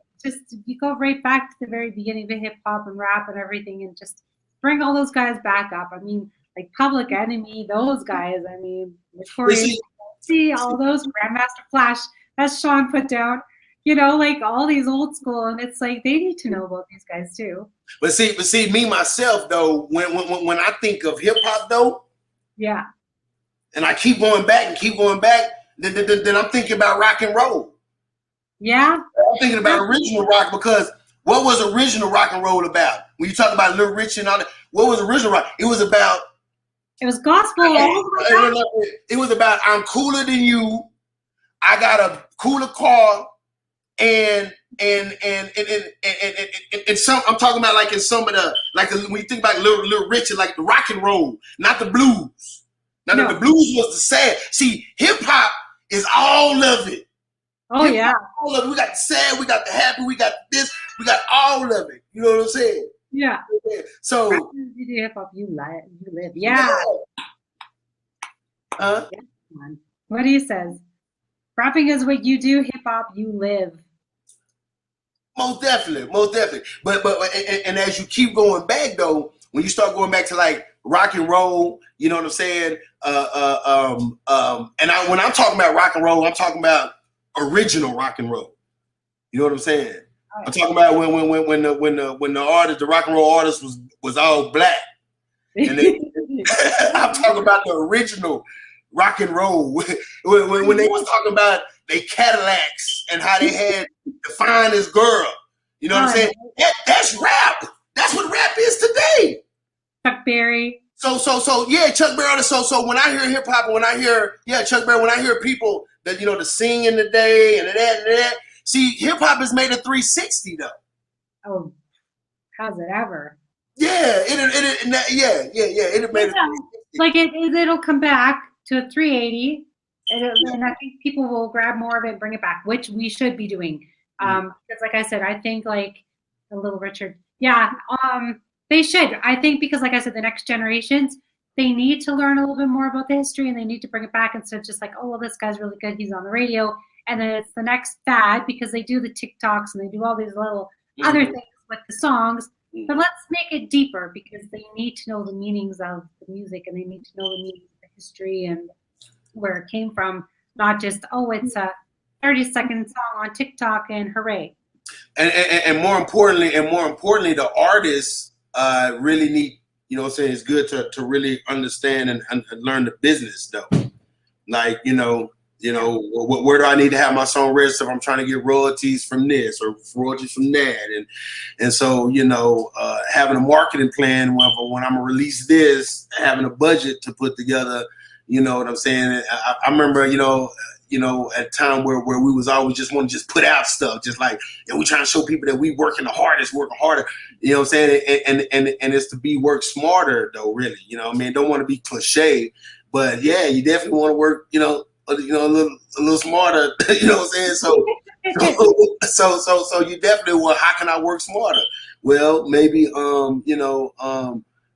go right back to the very beginning of hip hop and rap and everything, and just bring all those guys back up. I mean, like Public Enemy, those guys. I mean, Notorious. See all those Grandmaster Flash, as Sean put down, you know, like all these old school, and it's like they need to know about these guys too. But see, me myself though, when I think of hip hop though, yeah, and I keep going back, then I'm thinking about rock and roll. Yeah, I'm thinking about original rock, because what was original rock and roll about? When you talk about Little Richie and all that, what was original rock? It was gospel. It was about I'm cooler than you. I got a cooler car, and some, I'm talking about like in some of the, like when you think about Little Richie, like the rock and roll, not the blues. Now the blues was the sad. See, hip hop is all of it. Oh yeah, all of it. We got the sad, we got the happy, we got this, we got all of it. You know what I'm saying? Yeah. So hip hop, you live. Yeah. What he says, rapping is what you do. Hip hop, you live. Most definitely. But and as you keep going back though, when you start going back to like rock and roll, you know what I'm saying? When I'm talking about rock and roll, I'm talking about original rock and roll. You know what I'm saying? I'm talking about when the artist, the rock and roll artist was all black. And I'm talking about the original rock and roll. When they was talking about they Cadillacs and how they had the finest girl. You know what I'm saying? That's rap. That's what rap is today. Chuck Berry. So yeah, Chuck Berry. So when I hear hip hop, when I hear Chuck Berry, when I hear people that, you know, the singing today and that, See, hip hop has made a 360 though. Oh, how's it ever? Yeah, it made a Yeah, 360. like it'll come back to a 380, and I think people will grab more of it and bring it back, which we should be doing. Because like I said, I think like a little Richard, yeah, they should. I think because like I said, the next generations, they need to learn a little bit more about the history and they need to bring it back instead of just like, oh well, this guy's really good, he's on the radio, and then it's the next fad because they do the TikToks and they do all these little other things with the songs. But let's make it deeper because they need to know the meanings of the music and they need to know the meanings of the history and where it came from, not just, oh, it's a 30-second song on TikTok and hooray. And more importantly, the artists really need, you know what I'm saying, it's good to really understand and learn the business though. Like, where do I need to have my song registered if I'm trying to get royalties from this or royalties from that? And so, having a marketing plan when I'm gonna release this, having a budget to put together, you know what I'm saying? I remember, at a time where we was always just want to just put out stuff, just like, we trying to show people that we working the hardest, working harder, you know what I'm saying? And it's to be work smarter though, really, don't want to be cliche, but yeah, you definitely want to work, a little smarter, you know what I'm saying? So you definitely, well, how can I work smarter? Well, maybe,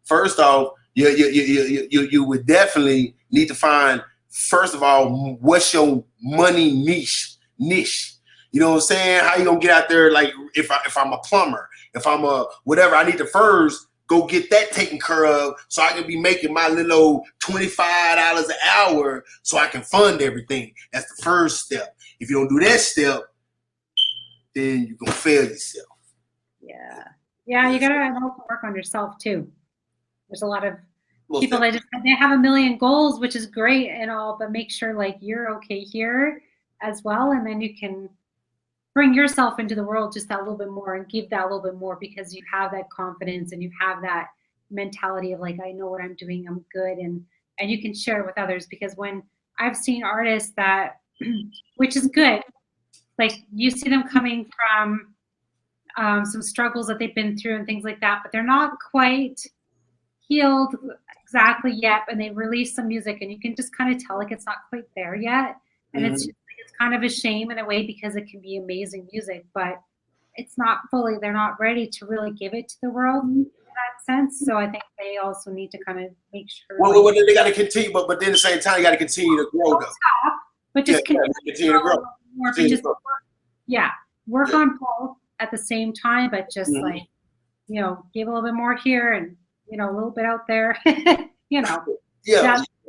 first off, you would definitely need to find, first of all, what's your money niche? You know what I'm saying? How you gonna get out there? Like if I'm a plumber, if I'm a whatever, I need to first go get that taken care of so I can be making my little $25 an hour so I can fund everything. That's the first step. If you don't do that step, then you're gonna fail yourself. Yeah, you gotta also work on yourself too. There's a lot of people that they have a million goals, which is great and all, but make sure like you're okay here as well, and then you can bring yourself into the world just that little bit more and give that a little bit more because you have that confidence and you have that mentality of like, I know what I'm doing, I'm good, and you can share it with others. Because when I've seen artists that, which is good, like you see them coming from some struggles that they've been through and things like that, but they're not quite healed exactly yet, and they release some music and you can just kind of tell like it's not quite there yet, and it's kind of a shame in a way because it can be amazing music, but it's not fully, they're not ready to really give it to the world in that sense. So I think they also need to kind of make sure well, they got to continue, but then at the same time you got to continue to grow though. Stop, but just continue to grow more, work on both at the same time, but just like give a little bit more here and a little bit out there.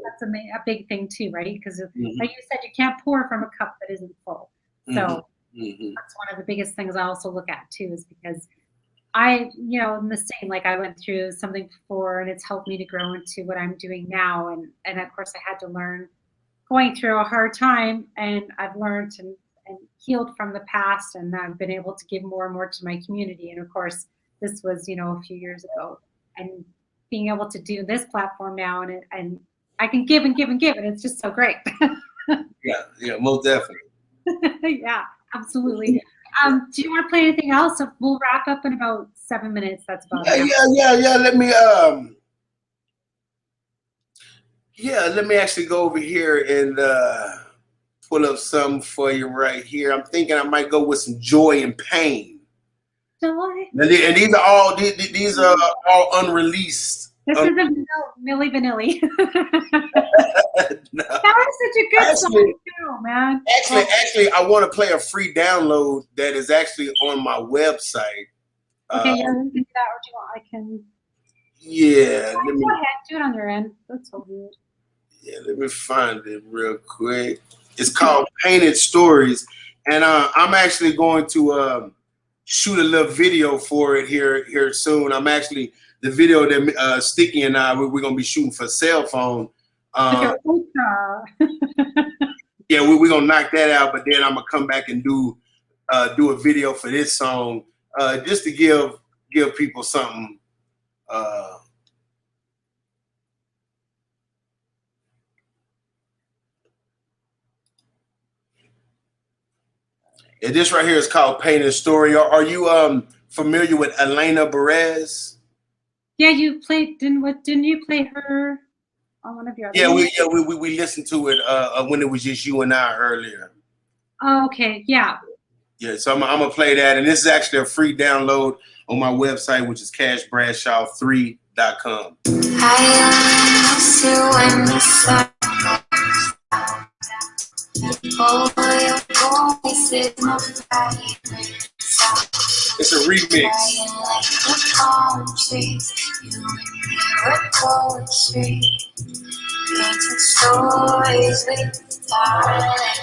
That's a big thing too, right? Because like you said, you can't pour from a cup that isn't full. So that's one of the biggest things I also look at too, is because I'm the same. Like I went through something before, and it's helped me to grow into what I'm doing now. And of course, I had to learn going through a hard time, and I've learned and healed from the past, and I've been able to give more and more to my community. And of course, this was a few years ago, and being able to do this platform now, and I can give and give and give, and it's just so great. yeah, most definitely. Yeah, absolutely. Do you want to play anything else? So we'll wrap up in about 7 minutes. That's about it. Yeah. Let me actually go over here and pull up something for you right here. I'm thinking I might go with some Joy and Pain. Joy. And these are all unreleased. This is a Milli Vanilli. No. That was such a good song too, man. Actually, I want to play a free download that is actually on my website. Okay, yeah, we can do that, or do you want? I can. Yeah. Go ahead, do it on your end. That's so weird. Yeah, let me find it real quick. It's called Painted Stories, and I'm actually going to shoot a little video for it here soon. I'm actually the video that Sticky and I we're gonna be shooting for cell phone. Yeah, we're gonna knock that out, but then I'm gonna come back and do a video for this song just to give people something. And this right here is called Paint and Story. Are you familiar with Elena Perez? Yeah, you played. Didn't you play her on one of your? Yeah, we listened to it when it was just you and I earlier. Oh, okay. Yeah. Yeah, so I'm gonna play that, and this is actually a free download on my website, which is cashbradshaw3.com. I miss you when the sun. Oh, your voice is my It's a remix. like the palm trees, you and me were poetry. Painting stories with silence.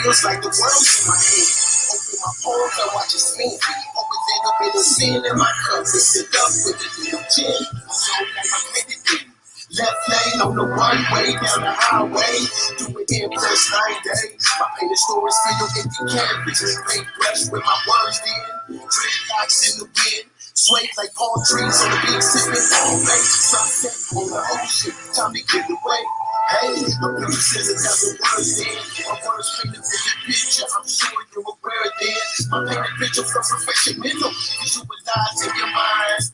Feels like the world's in my hand. Open my palms, I watch it spin. Open then up in the sin in my cup. Mix it up with a little gin. So I'm meditating. Left lane on the one-way down the highway. Do it in plus 9 days. My painted stories filled empty canvas. Paintbrush with my words in. Dreadlocks in the wind. Sway like palm trees on the beach, sipping on lake. Sunset on the ocean. Time to get away. Hey, the beauty says it doesn't work then. My words paint a vivid picture. I'm sure you're aware then. My painted picture from perfection mental. Visualize in your mind.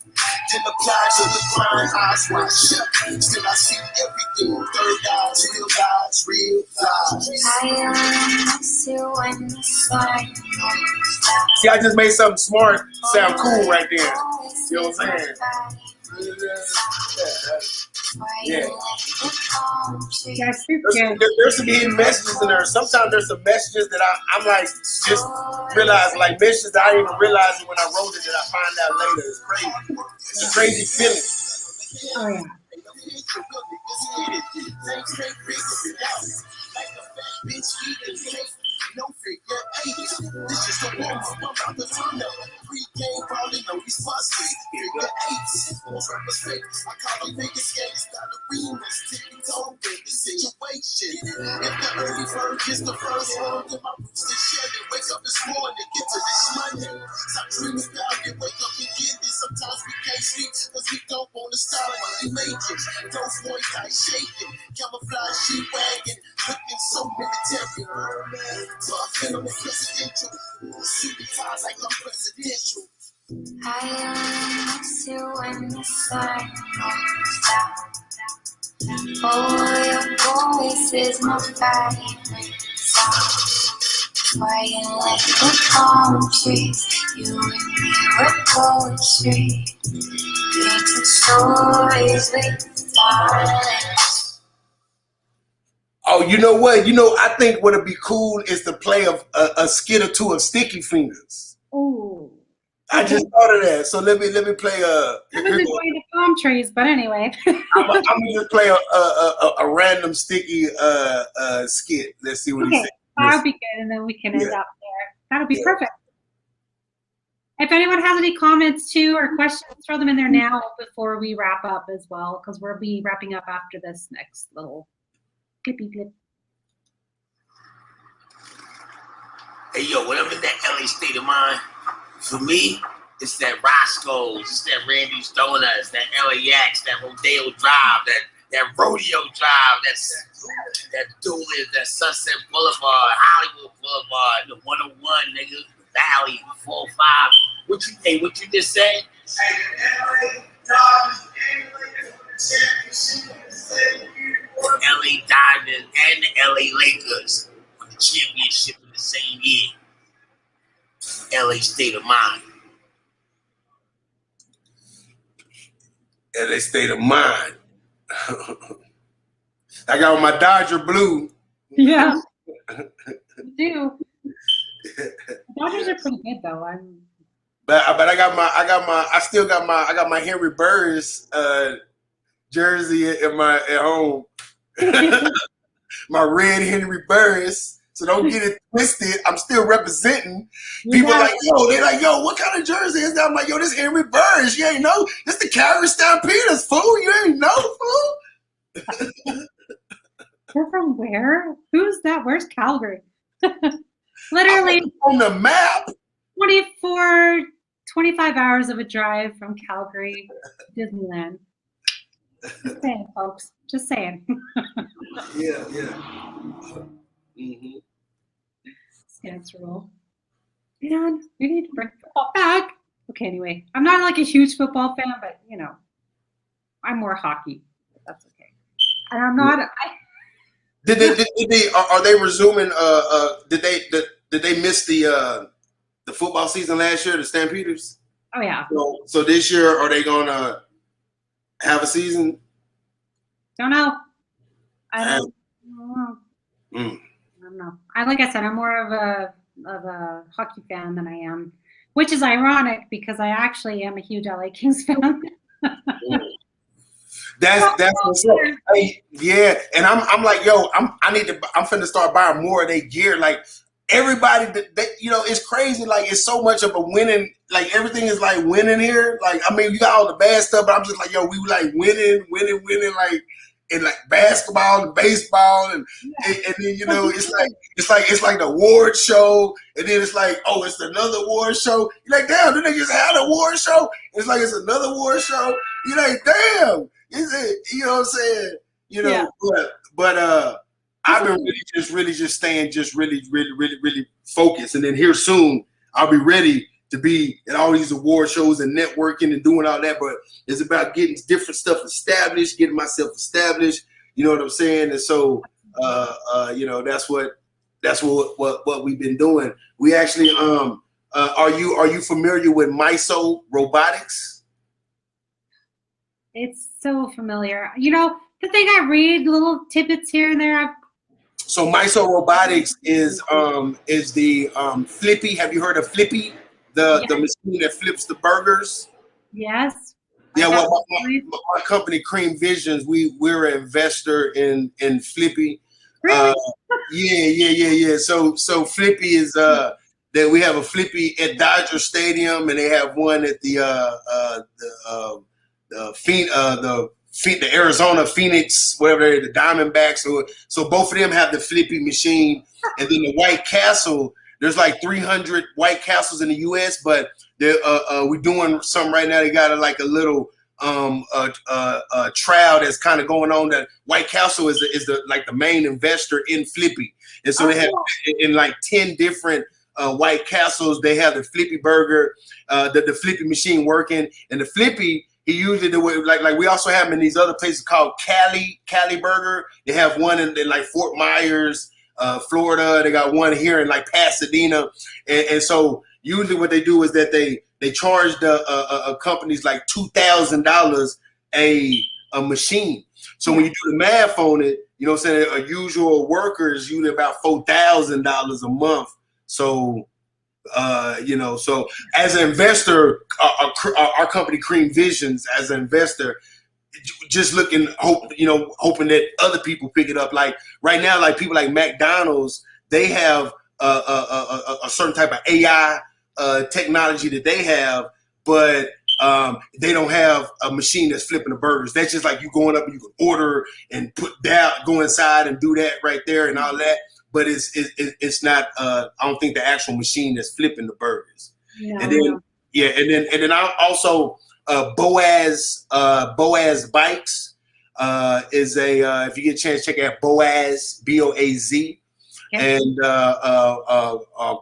Then apply to the grind. Eyes wide shut. Still I see everything. Third eyes, real lies, real lies. I miss you when the sun goes down. See, I just made something smart sound cool right there. You know what I'm saying? Yeah. Yeah, There's some hidden messages in there. Sometimes there's some messages that I'm like just realize, like messages that I didn't even realize when I wrote it that I find out later. It's crazy. It's a crazy feeling. Oh yeah. No figure eight. This is the warm up. I'm about to turn up. Pre-game probably know he's busted. Figure eights. More respect. I call them Vegas skates. Got the remix. Tipping toe with the situation. If the early bird gets the first one, then my roots to share it. Wake up this morning to get to this Monday. Stop dreaming about it. Wake up and get this. Sometimes we can't sleep because we don't want to stop money majors. Those boys I shaking. Camouflage sheet wagon. Looking so military. Talking on the presidential. Super ties like I'm presidential. I miss you when the sun goes down. Oh, your voice is my favorite sound. Swaying like the palm trees, you and me were poetry. Painting stories with silence. Oh, you know what? I think what'd be cool is to play a skit or two of Sticky Fingers. Oh. I just thought of that. So let me play I was enjoying the palm trees, but anyway. I'm gonna just play a random Sticky skit. Let's see what he says. That'll be good, and then we can end up there. That'll be perfect. If anyone has any comments too or questions, throw them in there now before we wrap up as well, because we'll be wrapping up after this next little clippy clip. Hey yo, when I'm in that LA state of mind, for me, it's that Roscoe's, it's that Randy's Donuts, that LAX, that Rodeo Drive, that Rodeo Drive, that Doolin, that Sunset Boulevard, Hollywood Boulevard, the 101, nigga, Valley, 405. What you just said? LA Diamonds and the LA Lakers won the championship in the same year. LA state of mind. LA state of mind. I got on my Dodger blue. Yeah. You do. Dodgers are pretty good though. But I still got my Henry Burris jersey at home. My red Henry Burris. So don't get it twisted. I'm still representing. People like, they're like, yo, what kind of jersey is that? I'm like, yo, this Henry Burris. You ain't know. This the Cari Stampeders, fool. You ain't know, fool. They're from where? Who's that? Where's Calgary? Literally on the map. 25 hours of a drive from Calgary, Disneyland. Just saying, folks. Just saying. Yeah. Mm-hmm. Stance rule. Man, we need to bring football back. Okay, anyway, I'm not like a huge football fan, but you know, I'm more hockey. But that's okay. And I'm not. Are they resuming? Did they miss the football season last year? The Stampeders. Oh yeah. So this year, are they gonna have a season? Don't know. I don't know. I don't know. Like I said, I'm more of a hockey fan than I am, which is ironic because I actually am a huge LA Kings fan. That's what's up. Hey, yeah, and I'm like, yo, I'm finna start buying more of their gear. Like everybody, you know, it's crazy. Like it's so much of a winning. Like everything is like winning here. Like I mean, you got all the bad stuff, but I'm just like, yo, we like winning. Like in like basketball and baseball, and then you know, it's like the award show, and then it's like, oh, it's another award show. You're like, damn, did they just have an award show? It's like it's another award show. You're like, damn. Is it? You know what I'm saying? You know, yeah. but I've been really just staying really focused, and then here soon I'll be ready to be at all these award shows and networking and doing all that. But it's about getting different stuff established, getting myself established. You know what I'm saying? And so, you know, that's what we've been doing. We actually, are you familiar with MISO Robotics? It's so familiar. You know, the thing I read, little tidbits here and there. So MISO Robotics is the Flippy. Have you heard of Flippy? The machine that flips the burgers? Yes. Yeah, well, my company Cream Visions, we're an investor in Flippy. Really? Yeah. So Flippy is that we have a Flippy at Dodger Stadium, and they have one at the Arizona Phoenix, whatever, the Diamondbacks. So both of them have the Flippy machine, and then the White Castle. There's like 300 White Castles in the U.S., but we're doing something right now. They got like a little trial that's kind of going on. That White Castle is the main investor in Flippy, and so they have in like 10 different White Castles. They have the Flippy burger, the Flippy machine working, and the Flippy. He usually do it like we also have them in these other places called Cali Burger. They have one in like Fort Myers, Florida. They got one here in like Pasadena, and so usually what they do is that they charge the companies like $2,000 a machine. So when you do the math on it, you know what I'm saying, a usual worker is usually about $4,000 a month. So you know, so as an investor, our company Cream Visions, as an investor, just hoping that other people pick it up. Like right now, like people like McDonald's, they have a certain type of AI technology that they have, but they don't have a machine that's flipping the burgers. That's just like you going up and you can order and go inside and do that right there and all that. But it's not. I don't think the actual machine that's flipping the burgers. No, and then and then I also Boaz Bikes is a if you get a chance, check out Boaz BOAZ. And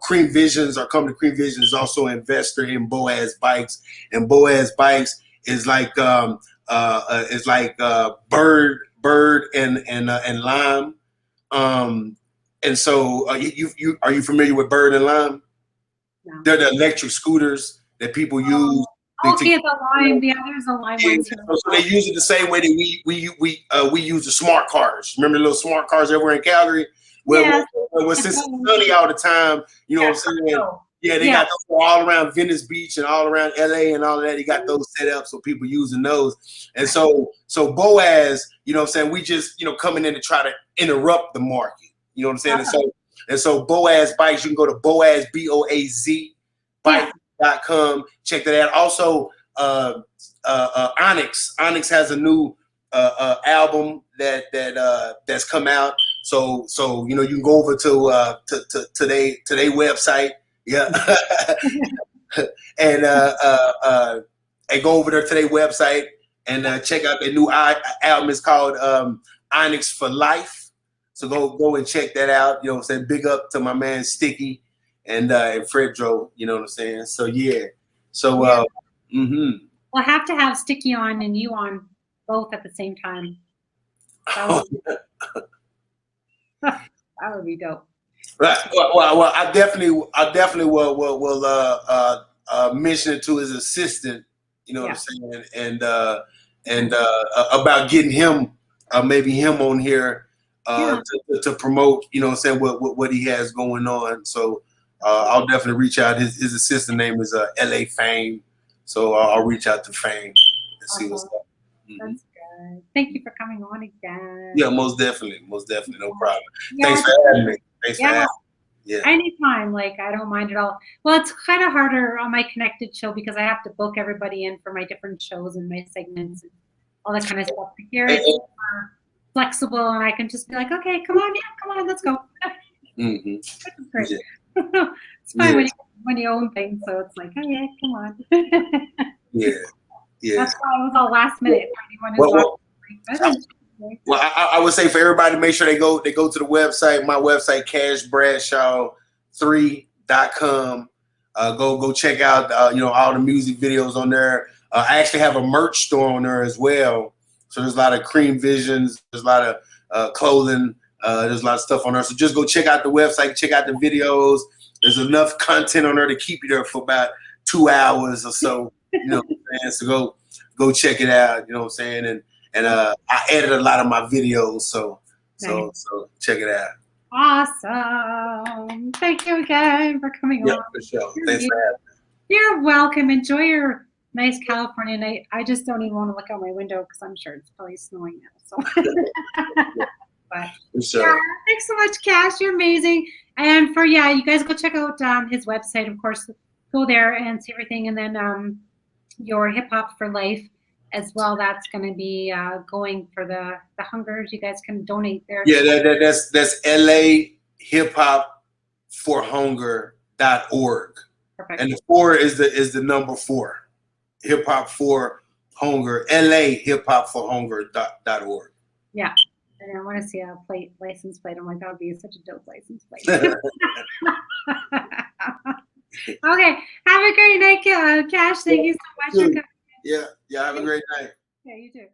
Cream Visions, our company Cream Visions, is also an investor in Boaz Bikes, and Boaz Bikes is like bird and lime. And so, are you familiar with Bird and Lime? No. They're the electric scooters that people use. Okay, the lime. Yeah, there's a lime ones here. So they use it the same way that we use the smart cars. Remember the little smart cars everywhere in Calgary? Well, since it's sunny all the time, you know what I'm saying? Yeah, they got those all around Venice Beach and all around LA and all of that. They got those set up so people using those. And so Boaz, you know what I'm saying? We just, coming in to try to interrupt the market. You know what I'm saying? And so Boaz Bikes, you can go to Boaz, BOAZ, bike.com. Check that out. Also, Onyx. Onyx has a new album that's come out. So you can go over to their website. Yeah. and go over there to their website and check out their new album. It's called Onyx for Life. So go and check that out. You know what I'm saying? Big up to my man Sticky. and Fredro, you know what I'm saying? So yeah. So We'll have to have Sticky on and you on both at the same time. That would be dope. Right. Well, I definitely will mention it to his assistant. You know what I'm saying, and about getting him, maybe him on here to promote. You know what I'm saying, what he has going on. So I'll definitely reach out. His assistant name is LA Fame. So I'll reach out to Fame and see what's up. That's good. Thank you for coming on again. Yeah, most definitely, no problem. Yeah, Thanks for having me. Thanks for having me. Yeah. Anytime, like I don't mind at all. Well, it's kind of harder on my connected show because I have to book everybody in for my different shows and my segments and all that kind of stuff. Here it's more flexible, and I can just be like, okay, come on, let's go. Which is great. Yeah. It's fine when you own things, so it's like, oh yeah, come on. Yeah. That's why it was all last minute. Well, I would say for everybody to make sure they go to the website, my website, cashbradshaw3.com. Go check out all the music videos on there. I actually have a merch store on there as well. So there's a lot of cream visions, there's a lot of clothing, there's a lot of stuff on there. So just go check out the website, check out the videos. There's enough content on there to keep you there for about 2 hours or so. You know what I'm saying? So go check it out. You know what I'm saying? And I edit a lot of my videos, so check it out. Awesome! Thank you again for coming on. Yeah, for sure. Thanks for having me. You're welcome. Enjoy your nice California night. I just don't even want to look out my window because I'm sure it's probably snowing now. So, but for sure. Yeah, thanks so much, Cash. You're amazing. And you guys go check out his website. Of course, go there and see everything, and then your Hip Hop for Life as well. That's going to be going for the hungers. You guys can donate there. Yeah, that's LA Hip Hop for Hunger.org. Perfect. And the 4 is the number 4. Hip Hop for Hunger. LA Hip Hop for Hunger.org. Yeah. And I want to see a license plate. I'm like, that would be such a dope license plate. Okay. Have a great night, Cash. Thank you so much for coming. Yeah. Have a great night. Yeah, you too.